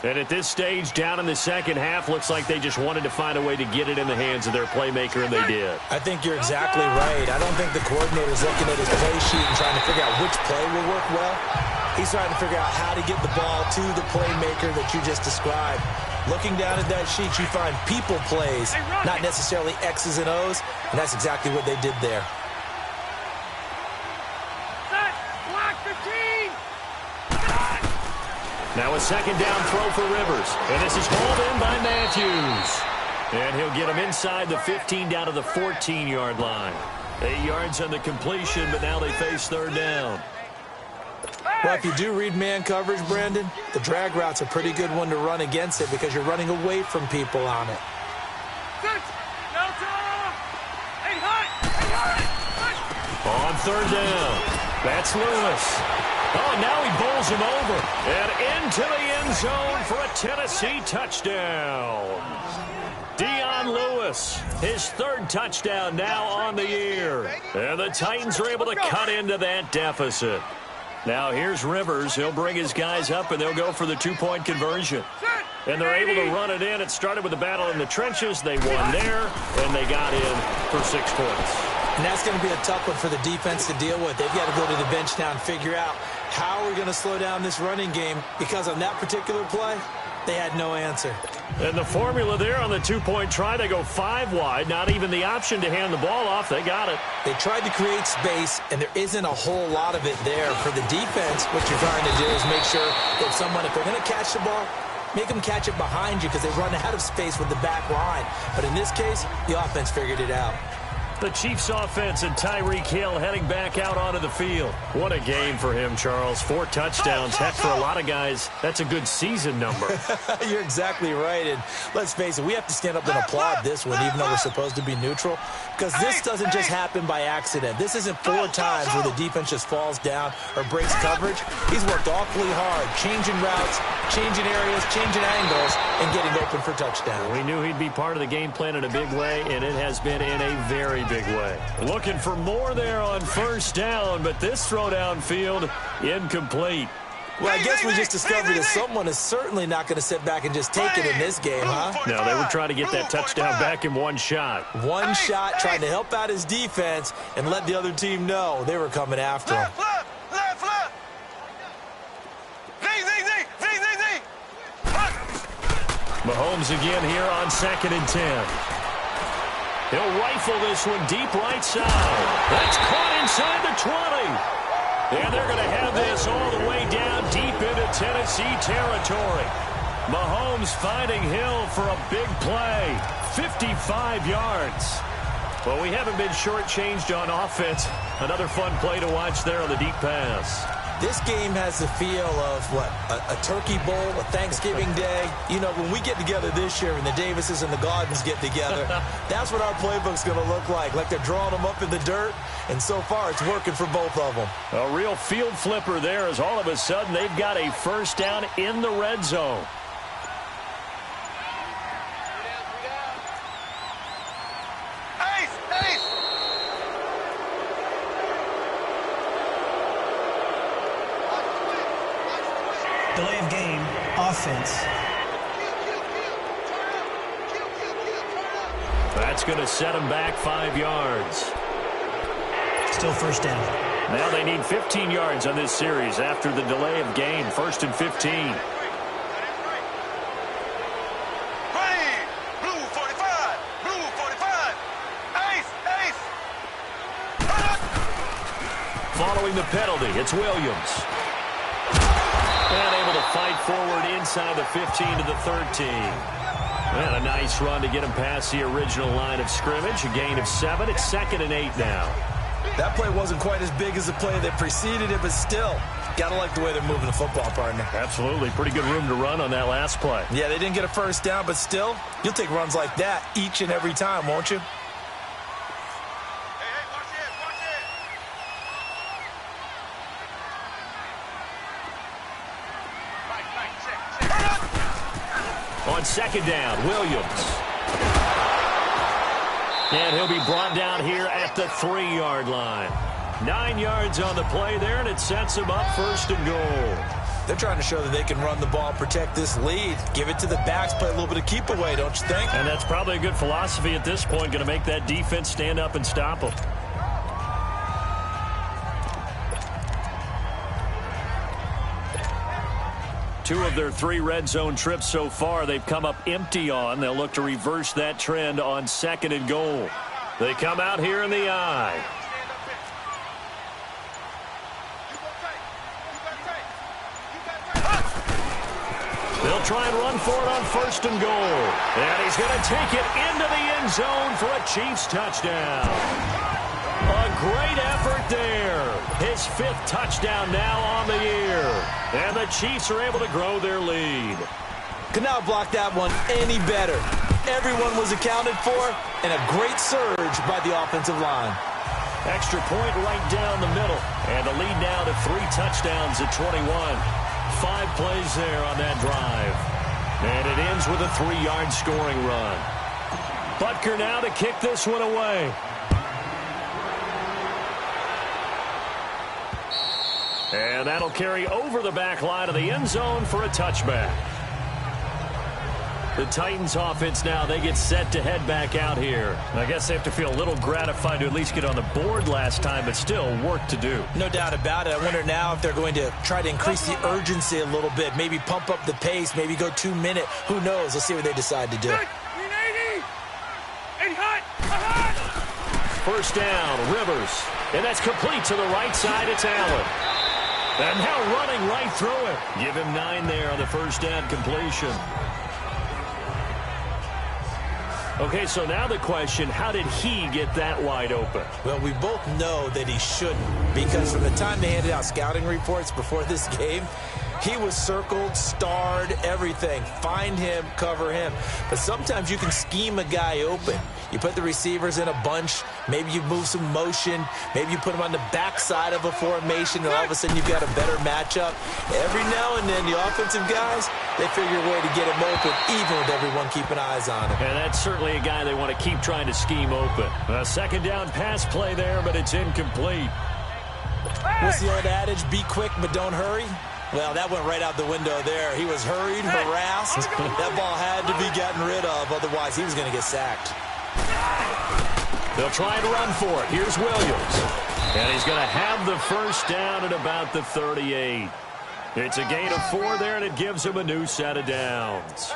And at this stage, down in the second half, looks like they just wanted to find a way to get it in the hands of their playmaker, and they did. I think you're exactly right. I don't think the coordinator's looking at his play sheet and trying to figure out which play will work well. He's trying to figure out how to get the ball to the playmaker that you just described. Looking down at that sheet, you find people plays, not necessarily X's and O's, and that's exactly what they did there. Now a second down throw for Rivers. And this is hauled in by Matthews. And he'll get him inside the 15 down to the 14-yard line. 8 yards on the completion, but now they face third down. Well, if you do read man coverage, Brandon, the drag route's a pretty good one to run against it because you're running away from people on it. On third down, that's Lewis. Oh, now he bowls him over and into the end zone for a Tennessee touchdown. Dion Lewis, his third touchdown now on the year. And the Titans are able to cut into that deficit. Now here's Rivers. He'll bring his guys up, and they'll go for the two-point conversion. And they're able to run it in. It started with a battle in the trenches. They won there, and they got in for 6 points. And that's going to be a tough one for the defense to deal with. They've got to go to the bench now and figure out how we're going to slow down this running game, because on that particular play, they had no answer. And the formula there on the two-point try, they go 5 wide. Not even the option to hand the ball off. They got it. They tried to create space, and there isn't a whole lot of it there. For the defense, what you're trying to do is make sure that if they're going to catch the ball, make them catch it behind you because they run out of space with the back line. But in this case, the offense figured it out. The Chiefs offense and Tyreek Hill heading back out onto the field. What a game for him, Charles. 4 touchdowns. Heck, for a lot of guys, that's a good season number. You're exactly right. And let's face it, we have to stand up and applaud this one, even though we're supposed to be neutral, because this doesn't just happen by accident. This isn't 4 times where the defense just falls down or breaks coverage. He's worked awfully hard, changing routes, changing areas, changing angles, and getting open for touchdowns. We knew he'd be part of the game plan in a big way, and it has been in a very big way. Looking for more there on first down, but this throw downfield incomplete. Well, I guess we just discovered that someone is certainly not going to sit back and just take it in this game, huh? No, they were trying to get that touchdown back in one shot. One shot, trying to help out his defense and let the other team know they were coming after him. Mahomes again here on 2nd and 10. He'll rifle this one deep right side. That's caught inside the 20. And they're going to have this all the way down deep into Tennessee territory. Mahomes finding Hill for a big play. 55 yards. Well, we haven't been shortchanged on offense. Another fun play to watch there on the deep pass. This game has the feel of, a turkey bowl, a Thanksgiving day. You know, when we get together this year and the Davises and the Gardens get together, that's what our playbook's going to look like they're drawing them up in the dirt, and so far it's working for both of them. A real field flipper there as all of a sudden they've got a first down in the red zone. Delay of game, offense. That's going to set him back 5 yards. Still first down. Now they need 15 yards on this series after the delay of game. 1st and 15. Following the penalty, it's Williams. And able to fight forward inside the 15 to the 13. And a nice run to get him past the original line of scrimmage. A gain of 7. It's 2nd and 8 now. That play wasn't quite as big as the play that preceded it, but still, gotta like the way they're moving the football, partner. Absolutely. Pretty good room to run on that last play. Yeah, they didn't get a first down, but still, you'll take runs like that each and every time, won't you? On second down, Williams. And he'll be brought down here at the 3-yard line. 9 yards on the play there, and it sets him up first and goal. They're trying to show that they can run the ball, protect this lead. Give it to the backs, play a little bit of keep away, don't you think? And that's probably a good philosophy at this point, going to make that defense stand up and stop them. Two of their 3 red zone trips so far, they've come up empty on. They'll look to reverse that trend on second and goal. They come out here in the I. They'll try and run for it on first and goal. And he's going to take it into the end zone for a Chiefs touchdown. A great effort there. His 5th touchdown now on the year. And the Chiefs are able to grow their lead. Could not block that one any better. Everyone was accounted for, and a great surge by the offensive line. Extra point right down the middle. And the lead now to 3 touchdowns at 21. 5 plays there on that drive. And it ends with a 3-yard scoring run. Butker now to kick this one away. And that'll carry over the back line of the end zone for a touchback. The Titans offense now, they get set to head back out here. I guess they have to feel a little gratified to at least get on the board last time, but still work to do. No doubt about it. I wonder now if they're going to try to increase the urgency a little bit, maybe pump up the pace, maybe go 2-minute. Who knows? Let's see what they decide to do. First down, Rivers. And that's complete to the right side. It's Allen. And now running right through it. Give him 9 there on the first down completion. Okay, so now the question, how did he get that wide open? Well, we both know that he shouldn't, because from the time they handed out scouting reports before this game, he was circled, starred, everything. Find him, cover him. But sometimes you can scheme a guy open. You put the receivers in a bunch. Maybe you move some motion. Maybe you put them on the backside of a formation, and all of a sudden you've got a better matchup. Every now and then, the offensive guys, they figure a way to get him open, even with everyone keeping eyes on him. And that's certainly a guy they want to keep trying to scheme open. A second down pass play there, but it's incomplete. What's the old adage? Be quick, but don't hurry. Well, that went right out the window there. He was hurried, harassed. That ball had to be gotten rid of, otherwise he was going to get sacked. They'll try and run for it. Here's Williams. And he's going to have the first down at about the 38. It's a gain of 4 there, and it gives him a new set of downs.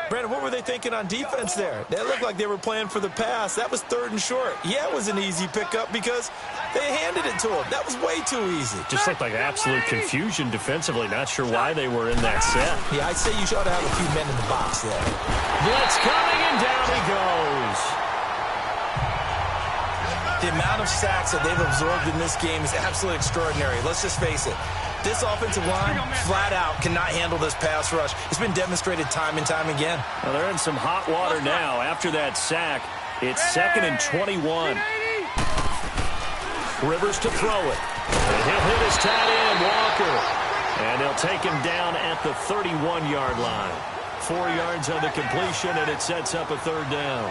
Brandon, what were they thinking on defense there? They looked like they were playing for the pass. That was 3rd and short. Yeah, it was an easy pickup because they handed it to him. That was way too easy. Just looked like absolute confusion defensively. Not sure why they were in that set. Yeah, I'd say you should have a few men in the box there. Blitz coming, and down he goes. The amount of sacks that they've absorbed in this game is absolutely extraordinary. Let's just face it. This offensive line, flat out, cannot handle this pass rush. It's been demonstrated time and time again. Well, they're in some hot water now. After that sack, it's 2nd and 21. Rivers to throw it. And he'll hit his tight end, Walker. And they'll take him down at the 31-yard line. 4 yards on the completion, and it sets up a 3rd down.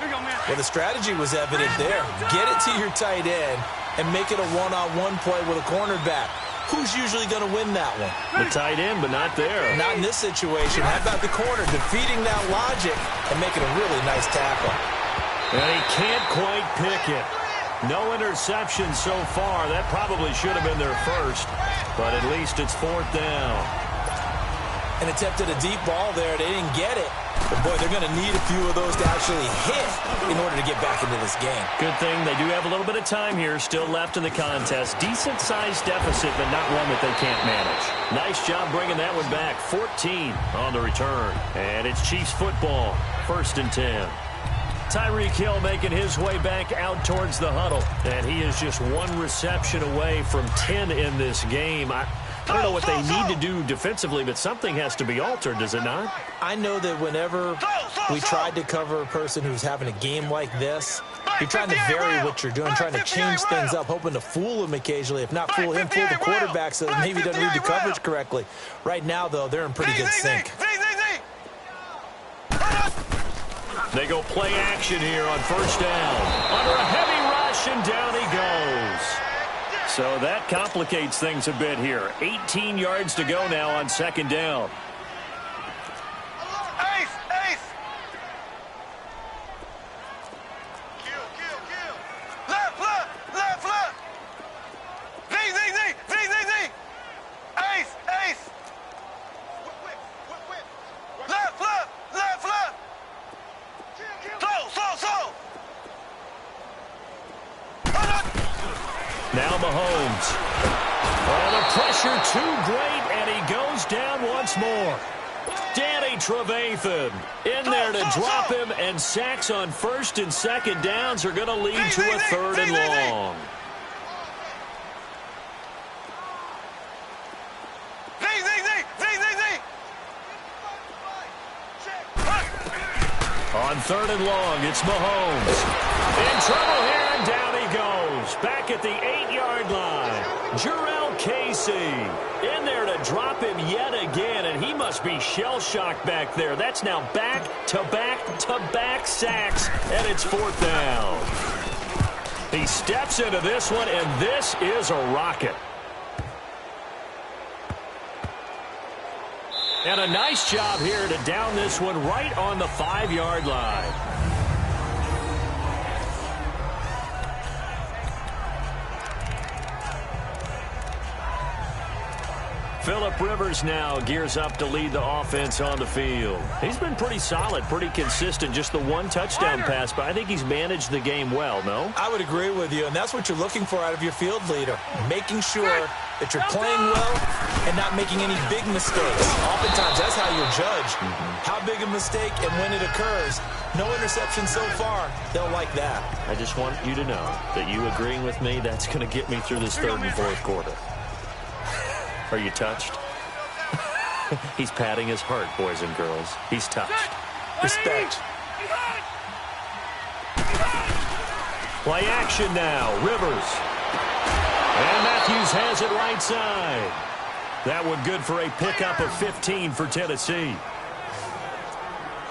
Well, the strategy was evident there. Get it to your tight end and make it a one-on-one play with a cornerback. Who's usually going to win that one? The tight end, but not there. Not in this situation. How about the corner defeating that logic and making a really nice tackle? And he can't quite pick it. No interception so far. That probably should have been their first, but at least it's 4th down. And attempted a deep ball there. They didn't get it. But, boy, they're going to need a few of those to actually hit in order to get back into this game. Good thing they do have a little bit of time here still left in the contest. Decent-sized deficit, but not one that they can't manage. Nice job bringing that one back. 14 on the return. And it's Chiefs football. 1st and 10. Tyreek Hill making his way back out towards the huddle. And he is just 1 reception away from 10 in this game. I don't know what they need to do defensively, but something has to be altered, does it not? I know that whenever we tried to cover a person who's having a game like this, you're trying to vary what you're doing, trying to change things up, hoping to fool him occasionally. If not fool him, fool the quarterback so that maybe he doesn't read the coverage correctly. Right now, though, they're in pretty good sync. They go play action here on first down. Under a heavy rush, and down he goes. So that complicates things a bit here. 18 yards to go now on second down. Now Mahomes. Oh, the pressure too great, and he goes down once more. Danny Trevathan in there to drop him, and sacks on first and second downs are going to lead to a third and long. On third and long, it's Mahomes. In trouble here, and down he goes. Back at the 8-yard line. Jarrell Casey in there to drop him yet again, and he must be shell-shocked back there. That's now back-to-back-to-back sacks, and it's fourth down. He steps into this one, and this is a rocket. And a nice job here to down this one right on the 5-yard line. Phillip Rivers now gears up to lead the offense on the field. He's been pretty solid, pretty consistent, just the one touchdown pass, but I think he's managed the game well, no? I would agree with you, and that's what you're looking for out of your field leader, making sure that you're playing well and not making any big mistakes. Oftentimes, that's how you're judged. How big a mistake and when it occurs. No interception so far. They'll like that. I just want you to know that you agreeing with me, that's going to get me through this third and fourth quarter. Are you touched? He's patting his heart, boys and girls. He's touched. Respect. Play action now. Rivers. And Matthews has it right side. That one good for a pickup of 15 for Tennessee.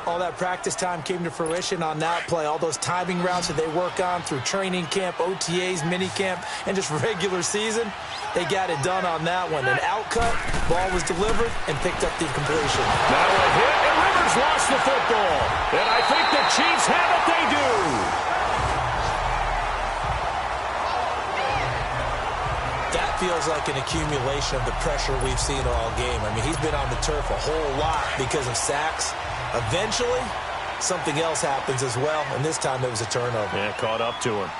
All that practice time came to fruition on that play. All those timing routes that they work on through training camp, OTAs, minicamp, and just regular season, they got it done on that one. An outcut, ball was delivered, and picked up the completion. Now a hit, and Rivers lost the football. And I think the Chiefs have it. They do. That feels like an accumulation of the pressure we've seen all game. I mean, he's been on the turf a whole lot because of sacks. Eventually, something else happens as well, and this time it was a turnover. Yeah, caught up to him.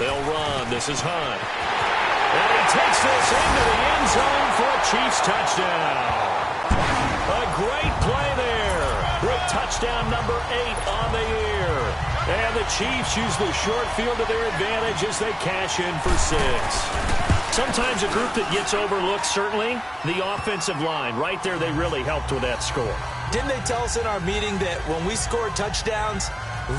They'll run. This is Hunt. And he takes this into the end zone for a Chiefs touchdown. A great play there with touchdown number 8 on the year. And the Chiefs use the short field to their advantage as they cash in for 6. Sometimes a group that gets overlooked, certainly, the offensive line. Right there, they really helped with that score. Didn't they tell us in our meeting that when we scored touchdowns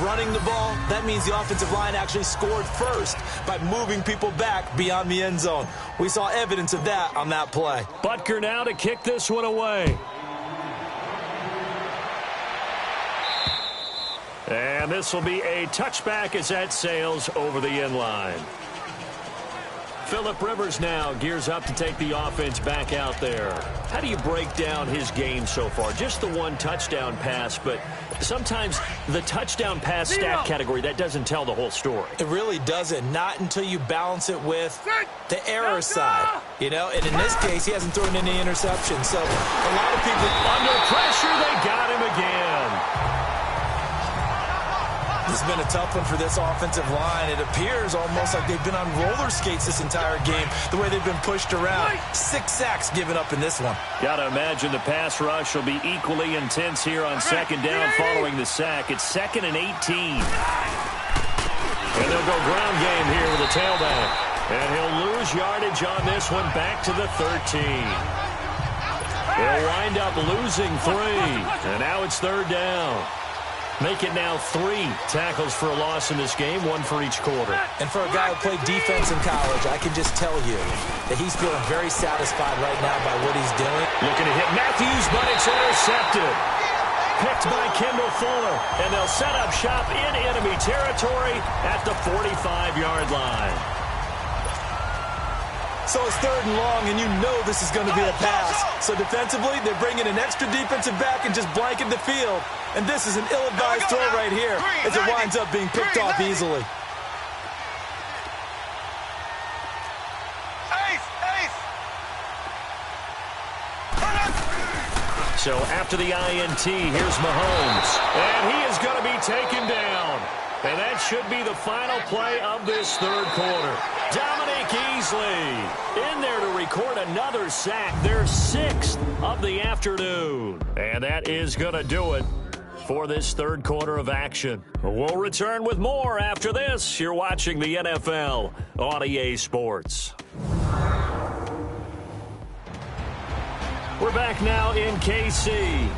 running the ball, that means the offensive line actually scored first by moving people back beyond the end zone? We saw evidence of that on that play. Butker now to kick this one away. And this will be a touchback as that sails over the end line. Phillip Rivers now gears up to take the offense back out there. How do you break down his game so far? Just the one touchdown pass, but sometimes the touchdown pass stat category, that doesn't tell the whole story. It really doesn't. Not until you balance it with the error side. You know, and in this case, he hasn't thrown any interceptions. So a lot of people under pressure, they got him again. This has been a tough one for this offensive line. It appears almost like they've been on roller skates this entire game, the way they've been pushed around. 6 sacks given up in this one. Got to imagine the pass rush will be equally intense here on second down following the sack. It's 2nd and 18. And they'll go ground game here with a tailback. And he'll lose yardage on this one back to the 13. They'll wind up losing 3. And now it's third down. Make it now 3 tackles for a loss in this game, 1 for each quarter. And for a guy who played defense in college, I can just tell you that he's feeling very satisfied right now by what he's doing. Looking to hit Matthews, but it's intercepted. picked by Kendall Fuller, and they'll set up shop in enemy territory at the 45-yard line. So it's 3rd and long, and you know this is going to be a pass. So defensively, they're bringing an extra defensive back and just blanket the field. And this is an ill-advised throw right here as it winds up being picked off easily. So after the INT, here's Mahomes. And he is going to be taken down. And that should be the final play of this 3rd quarter. Dominic Easley in there to record another sack. Their 6th of the afternoon. And that is going to do it for this 3rd quarter of action. We'll return with more after this. You're watching the NFL on EA Sports. We're back now in KC.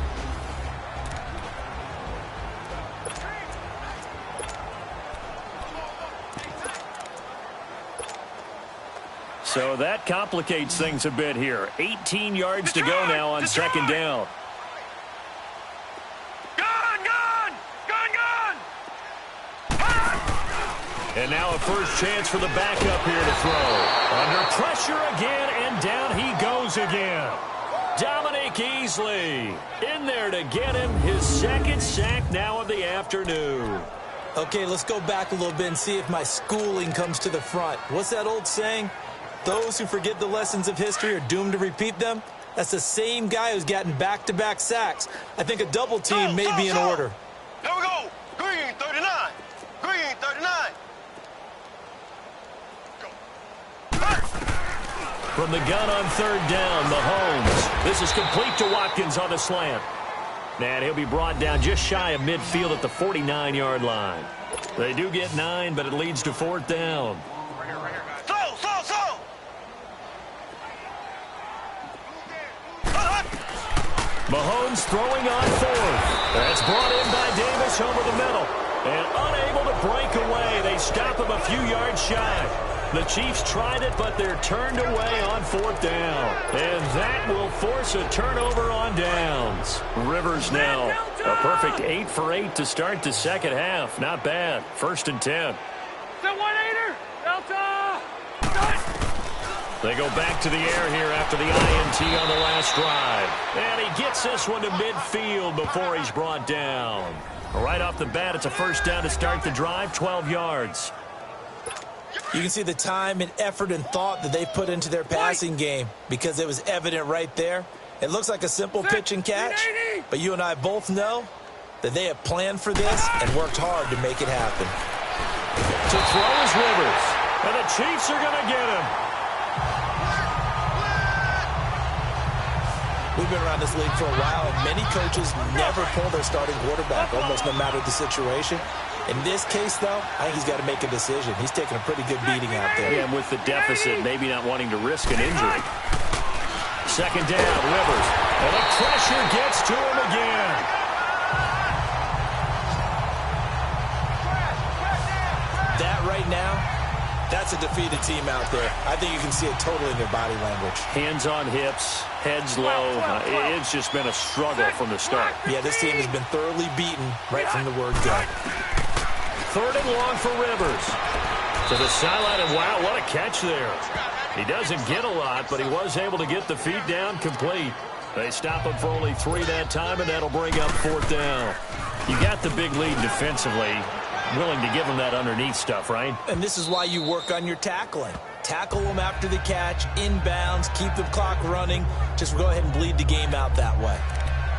So that complicates things a bit here. 18 yards to go now on 2nd down. And now a first chance for the backup here to throw. Under pressure again, and down he goes again. Dominic Easley in there to get him his 2nd sack now of the afternoon. Okay, let's go back a little bit and see if my schooling comes to the front. What's that old saying? Those who forget the lessons of history are doomed to repeat them. That's the same guy who's gotten back-to-back sacks. I think a double team may be in order. Here we go. Green 39. Green 39. From the gun on 3rd down, Mahomes. This is complete to Watkins on the slant. And he'll be brought down just shy of midfield at the 49-yard line. They do get 9, but it leads to 4th down. Mahomes throwing on 4th. That's brought in by Davis over the middle. And unable to break away. They stop him a few yards shy. The Chiefs tried it, but they're turned away on 4th down. And that will force a turnover on downs. Rivers now a perfect 8 for 8 to start the 2nd half. Not bad. 1st and 10. They go back to the air here after the INT on the last drive. And he gets this one to midfield before he's brought down. Right off the bat, it's a 1st down to start the drive, 12 yards. You can see the time and effort and thought that they put into their passing game because it was evident right there. It looks like a simple pitch and catch, but you and I both know that they have planned for this and worked hard to make it happen. To throw is Rivers, and the Chiefs are going to get him. We've been around this league for a while, and many coaches never pull their starting quarterback, almost no matter the situation. In this case, though, I think he's got to make a decision. He's taking a pretty good beating out there. Yeah, and with the deficit, maybe not wanting to risk an injury. 2nd down, Rivers. And the pressure gets to him again. That right now, that's a defeated team out there. I think you can see it totally in their body language. Hands on hips, heads low. It's just been a struggle from the start. Yeah, this team has been thoroughly beaten right from the word go. 3rd and long for Rivers. To the sideline, and wow, what a catch there. He doesn't get a lot, but he was able to get the feet down complete. They stop him for only 3 that time, and that'll bring up 4th down. You got the big lead defensively. Willing to give him that underneath stuff, right? And this is why you work on your tackling. Tackle them after the catch, inbounds, keep the clock running. Just go ahead and bleed the game out that way.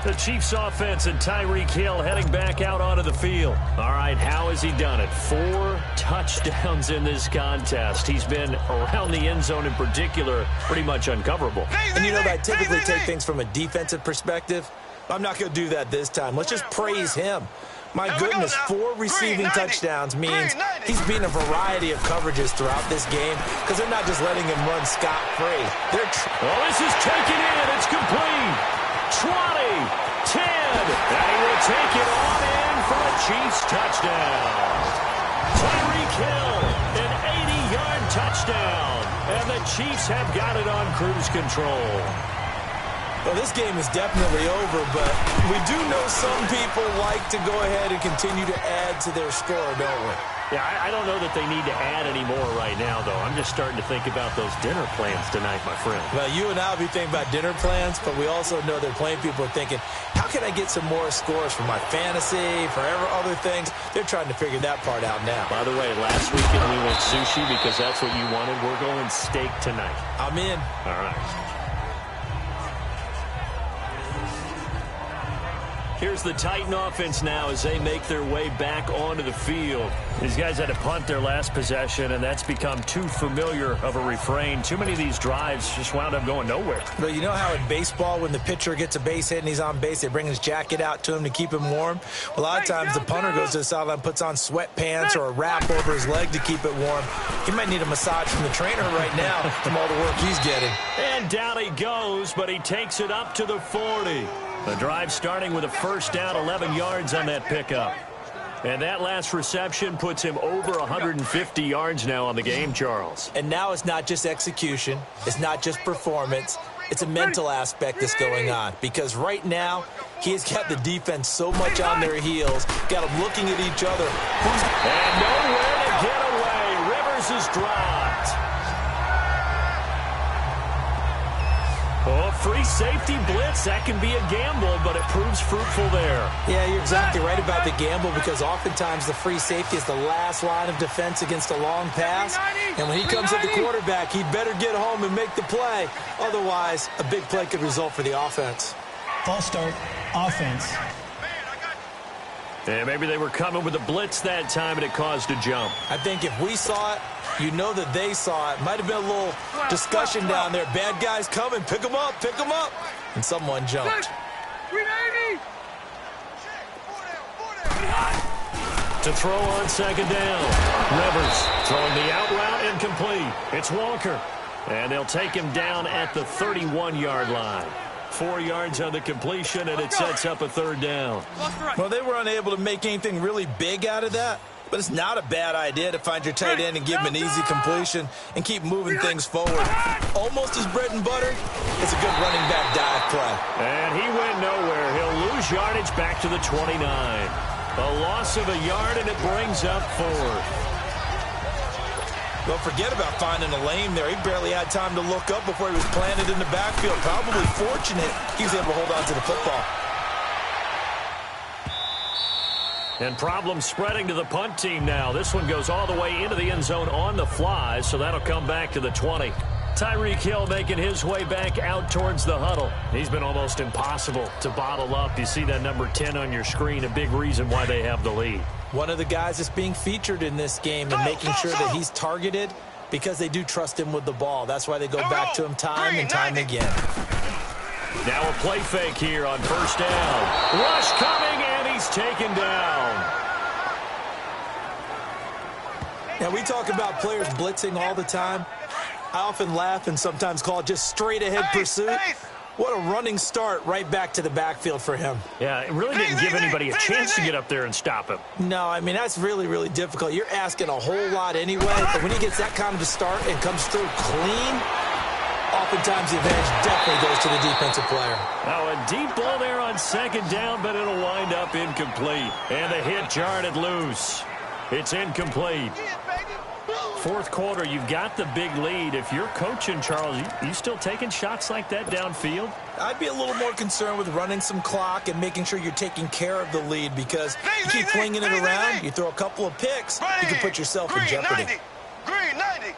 The Chiefs offense and Tyreek Hill heading back out onto the field. All right, how has he done it? 4 touchdowns in this contest. He's been around the end zone in particular, pretty much uncoverable. And you know that I typically take things from a defensive perspective. I'm not going to do that this time. Let's just praise him. My goodness, 4 receiving touchdowns means he's beaten a variety of coverages throughout this game because they're not just letting him run scot-free. Well, this is taken in. It's complete. 20, 10, and he will take it on in for a Chiefs touchdown. Tyreek Hill, an 80-yard touchdown, and the Chiefs have got it on cruise control. Well, this game is definitely over, but we do know some people like to go ahead and continue to add to their score, don't we? Yeah, I don't know that they need to add any more right now, though. I'm just starting to think about those dinner plans tonight, my friend. Well, you and I will be thinking about dinner plans, but we also know that plenty of people are thinking, how can I get some more scores for my fantasy, for other things? They're trying to figure that part out now. By the way, last weekend we went sushi because that's what you wanted. We're going steak tonight. I'm in. All right. Here's the Titan offense now as they make their way back onto the field. These guys had to punt their last possession, and that's become too familiar of a refrain. Too many of these drives just wound up going nowhere. But you know how in baseball, when the pitcher gets a base hit and he's on base, they bring his jacket out to him to keep him warm? Well, a lot of times the punter goes to the sideline, puts on sweatpants or a wrap over his leg to keep it warm. He might need a massage from the trainer right now from all the work he's getting. And down he goes, but he takes it up to the 40. The drive starting with a first down, 11 yards on that pickup. And that last reception puts him over 150 yards now on the game, Charles. And now it's not just execution. It's not just performance. It's a mental aspect that's going on. Because right now, he's got the defense so much on their heels, got them looking at each other. And nowhere to get away. Rivers is dropped. Oh, free safety blitz. That can be a gamble, but it proves fruitful there. Yeah, you're exactly right about the gamble because oftentimes the free safety is the last line of defense against a long pass. And when he comes at the quarterback, he'd better get home and make the play. Otherwise, a big play could result for the offense. False start, offense. Yeah, maybe they were coming with a blitz that time and it caused a jump. I think if we saw it, you know that they saw it. Might have been a little discussion down there. Bad guys coming. Pick them up. Pick them up. And someone jumped. To throw on second down. Rivers throwing the out route incomplete. It's Walker. And they'll take him down at the 31-yard line. 4 yards on the completion, and it sets up a third down. Well, they were unable to make anything really big out of that. But it's not a bad idea to find your tight end and give him an easy completion and keep moving things forward. Almost his bread and butter. It's a good running back dive play. And he went nowhere. He'll lose yardage back to the 29. A loss of a yard, and it brings up fourth. Well, forget about finding a lane there. He barely had time to look up before he was planted in the backfield. Probably fortunate he was able to hold on to the football. And problems spreading to the punt team now. This one goes all the way into the end zone on the fly, so that'll come back to the 20. Tyreek Hill making his way back out towards the huddle. He's been almost impossible to bottle up. You see that number 10 on your screen, a big reason why they have the lead. One of the guys that's being featured in this game and making sure that he's targeted because they do trust him with the ball. That's why they go back to him time and time again. Now a play fake here on first down. Rush coming, and he's taken down. Now, we talk about players blitzing all the time. I often laugh and sometimes call it just straight-ahead pursuit. What a running start right back to the backfield for him. Yeah, it really didn't give anybody a chance to get up there and stop him. No, I mean, that's really, really difficult. You're asking a whole lot anyway, but when he gets that kind of a start and comes through clean, oftentimes the advantage definitely goes to the defensive player. Now a deep ball there on second down, but it'll wind up incomplete. And the hit jarred loose. It's incomplete. Fourth quarter, you've got the big lead. If you're coaching, Charles, you still taking shots like that downfield? I'd be a little more concerned with running some clock and making sure you're taking care of the lead because you keep flinging it around, you throw a couple of picks, you can put yourself in jeopardy. Green 90.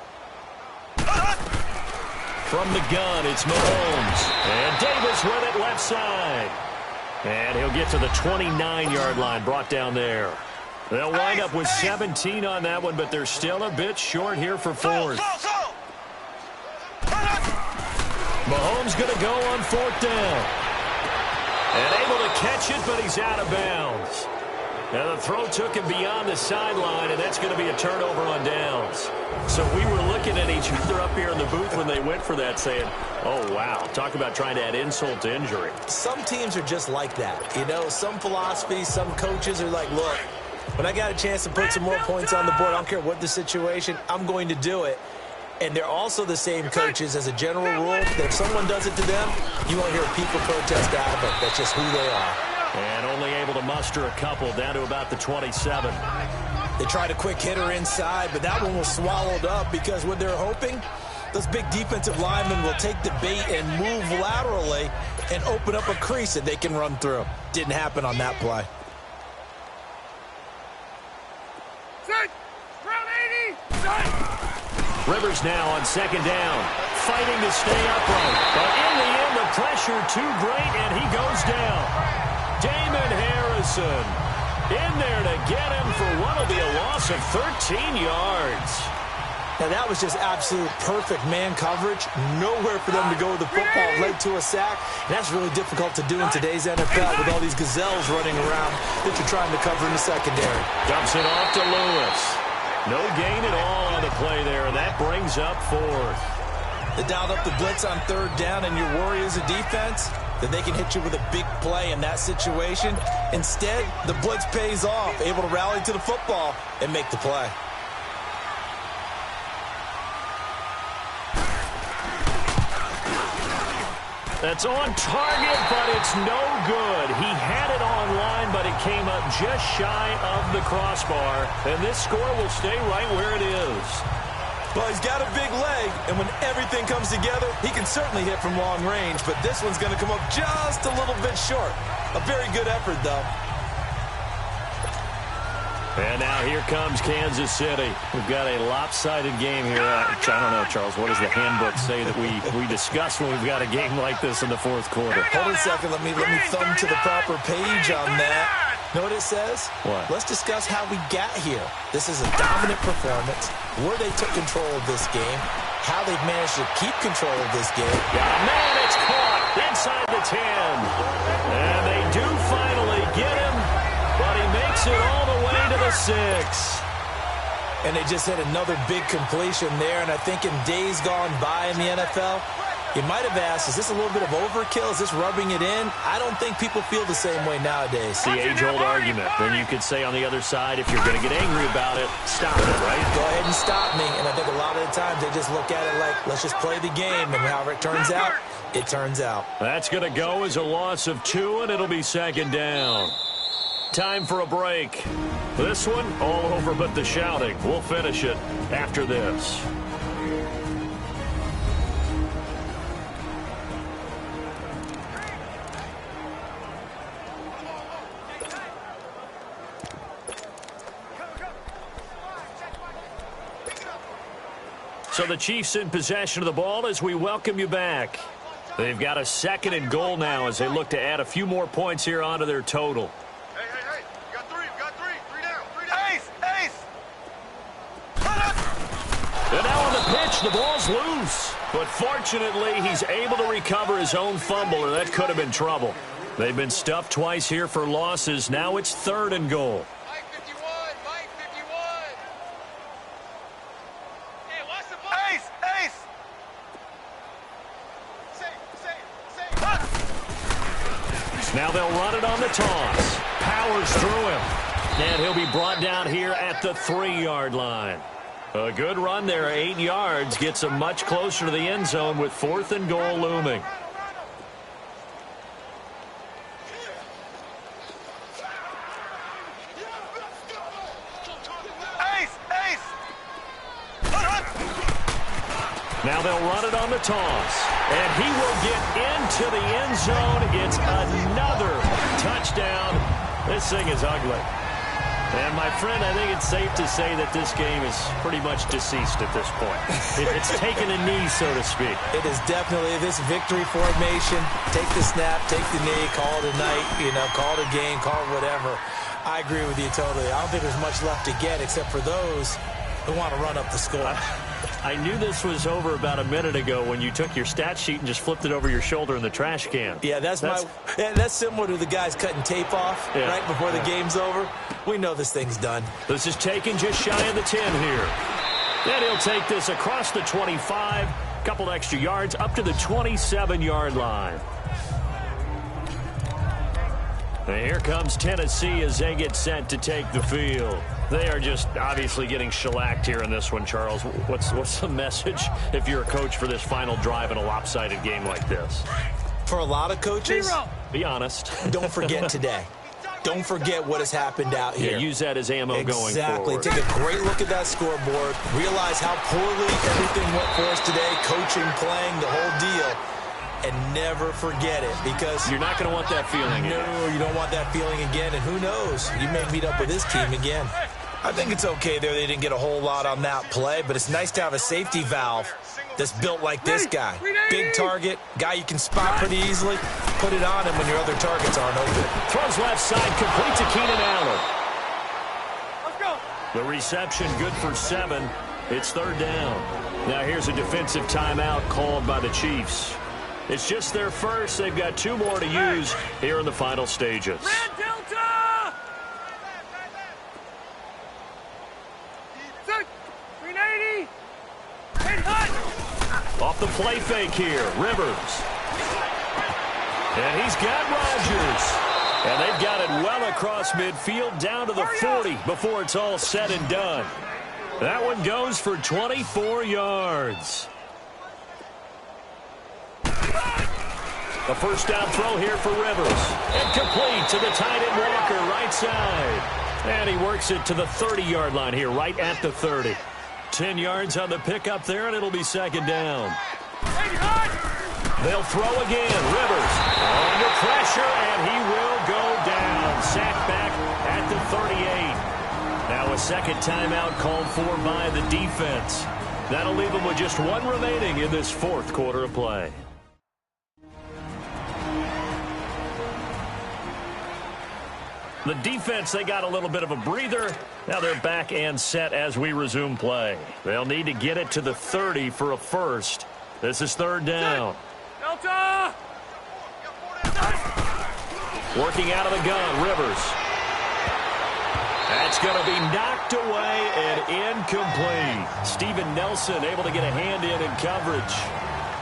From the gun, it's Mahomes. And Davis with it left side. And he'll get to the 29-yard line, brought down there. They'll wind up with 17 on that one, but they're still a bit short here for fourth. Mahomes going to go on fourth down. And able to catch it, but he's out of bounds. Now the throw took him beyond the sideline, and that's going to be a turnover on downs. So we were looking at each other up here in the booth when they went for that, saying, oh, wow, talk about trying to add insult to injury. Some teams are just like that. You know, some philosophies, some coaches are like, look, when I got a chance to put some more points on the board, I don't care what the situation, I'm going to do it. And they're also the same coaches as a general rule that if someone does it to them, you won't hear people protest out of it. That's just who they are. And only able to muster a couple down to about the 27. They tried a quick hitter inside, but that one was swallowed up because what they're hoping, those big defensive linemen will take the bait and move laterally and open up a crease that they can run through. Didn't happen on that play. Rivers now on second down, fighting to stay upright. But in the end, the pressure too great, and he goes down. Damon Harrison in there to get him for what will be a loss of 13 yards. Now, that was just absolute perfect man coverage. Nowhere for them to go with the football, led to a sack. And that's really difficult to do in today's NFL with all these gazelles running around that you're trying to cover in the secondary. Dumps it off to Lewis. No gain at all on the play there, and that brings up fourth. They dialed up the blitz on third down, and your worry as a defense that they can hit you with a big play in that situation. Instead, the blitz pays off, able to rally to the football and make the play. That's on target, but it's no good. He had it on line, but it came up just shy of the crossbar. And this score will stay right where it is. Well, he's got a big leg, and when everything comes together, he can certainly hit from long range, but this one's going to come up just a little bit short. A very good effort, though. And now here comes Kansas City. We've got a lopsided game here. I don't know, Charles, what does the handbook say that we discuss when we've got a game like this in the fourth quarter? Hold on a second. Let me thumb to the proper page on that. Know what it says? What? Let's discuss how we got here. This is a dominant performance, where they took control of this game, how they've managed to keep control of this game. Yeah, man, it's caught inside the 10. And they do finally get him, but he makes it all the way to the 6. And they just had another big completion there, and I think in days gone by in the NFL, you might have asked, is this a little bit of overkill? Is this rubbing it in? I don't think people feel the same way nowadays. The age-old argument. Then you could say on the other side, if you're going to get angry about it, stop it, right? Go ahead and stop me. And I think a lot of the times they just look at it like, let's just play the game. And however it turns out, it turns out. That's going to go as a loss of 2, and it'll be second down. Time for a break. This one, all over but the shouting. We'll finish it after this. So the Chiefs in possession of the ball as we welcome you back. They've got a 2nd and goal now as they look to add a few more points here onto their total. Hey. You got three. Three down. Ace. And now on the pitch, the ball's loose. But fortunately, he's able to recover his own fumble, or that could have been trouble. They've been stuffed twice here for losses. Now it's 3rd and goal. Mike 51. Hey, watch the ball. Ace. Say. Now they'll run it on the toss. Powers through him. And he'll be brought down here at the 3-yard line. A good run there, 8 yards, gets him much closer to the end zone with 4th and goal looming. Ace. Now they'll run it on the toss. And he will get into the end zone. It's another touchdown. This thing is ugly. And, my friend, I think it's safe to say that this game is pretty much deceased at this point. It's taken a knee, so to speak. It is definitely this victory formation. Take the snap, take the knee, call it a night, call it a game, call it whatever. I agree with you totally. I don't think there's much left to get except for those who want to run up the score. I knew this was over about a minute ago when you took your stat sheet and just flipped it over your shoulder in the trash can. Yeah, that's similar to the guys cutting tape off right before the game's over. We know this thing's done. This is taken just shy of the 10 here. And he'll take this across the 25, couple extra yards up to the 27-yard line. And here comes Tennessee as they get set to take the field. They are just obviously getting shellacked here in this one, Charles. What's the message if you're a coach for this final drive in a lopsided game like this? For a lot of coaches, be honest. Don't forget today. Don't forget what has happened out here. Yeah, use that as ammo going forward. Exactly. Take a great look at that scoreboard. Realize how poorly everything went for us today. Coaching, playing, the whole deal. And never forget it, because you're not going to want that feeling again. No, you don't want that feeling again. And who knows? You may meet up with this team again. I think it's okay there. They didn't get a whole lot on that play, but it's nice to have a safety valve that's built like this guy. Big target, guy you can spot pretty easily. Put it on him when your other targets aren't open. Throws left side, complete to Keenan Allen. Let's go. The reception good for 7. It's third down. Now here's a defensive timeout called by the Chiefs. It's just their first. They've got 2 more to use here in the final stages. Red Delta! 380! Hit hut! Off the play fake here, Rivers. And he's got Rodgers. And they've got it well across midfield down to the 40 before it's all said and done. That one goes for 24 yards. A first down throw here for Rivers. And complete to the tight end Walker, right side. And he works it to the 30-yard line here, right at the 30. 10 yards on the pickup there, and it'll be second down. They'll throw again. Rivers under pressure, and he will go down. Sacked back at the 38. Now a second timeout called for by the defense. That'll leave them with just 1 remaining in this fourth quarter of play. The defense, they got a little bit of a breather. Now they're back and set as we resume play. They'll need to get it to the 30 for a first. This is third down. Delta! Working out of the gun, Rivers. That's going to be knocked away and incomplete. Steven Nelson able to get a hand in coverage.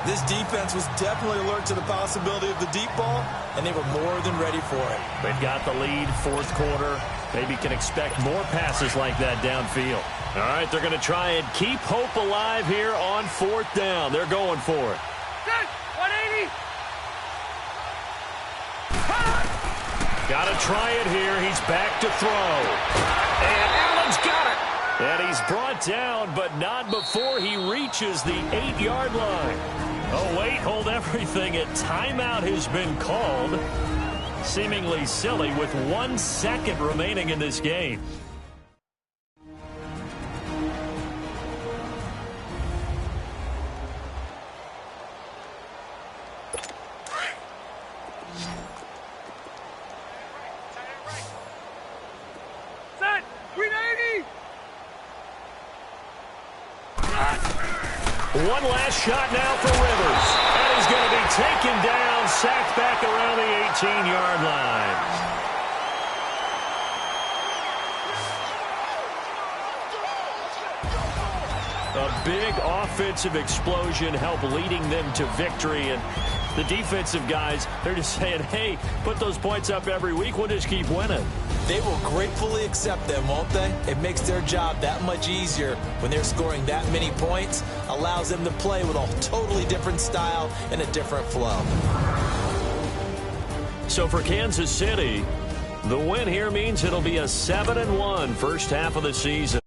This defense was definitely alert to the possibility of the deep ball, and they were more than ready for it. They've got the lead, fourth quarter. Maybe can expect more passes like that downfield. All right, they're going to try and keep hope alive here on fourth down. They're going for it. 180! Got to try it here. He's back to throw. And Allen's got it. And he's brought down, but not before he reaches the 8-yard line. Oh, wait, hold everything. A timeout has been called. Seemingly silly with 1 second remaining in this game. Set! 380! One last shot now for Rivers. And he's going to be taken down, sacked back around the 18-yard line. A big offensive explosion helped leading them to victory. And the defensive guys, they're just saying, hey, put those points up every week. We'll just keep winning. They will gratefully accept them, won't they? It makes their job that much easier when they're scoring that many points. Allows them to play with a totally different style and a different flow. So for Kansas City, the win here means it'll be a 7-1 first half of the season.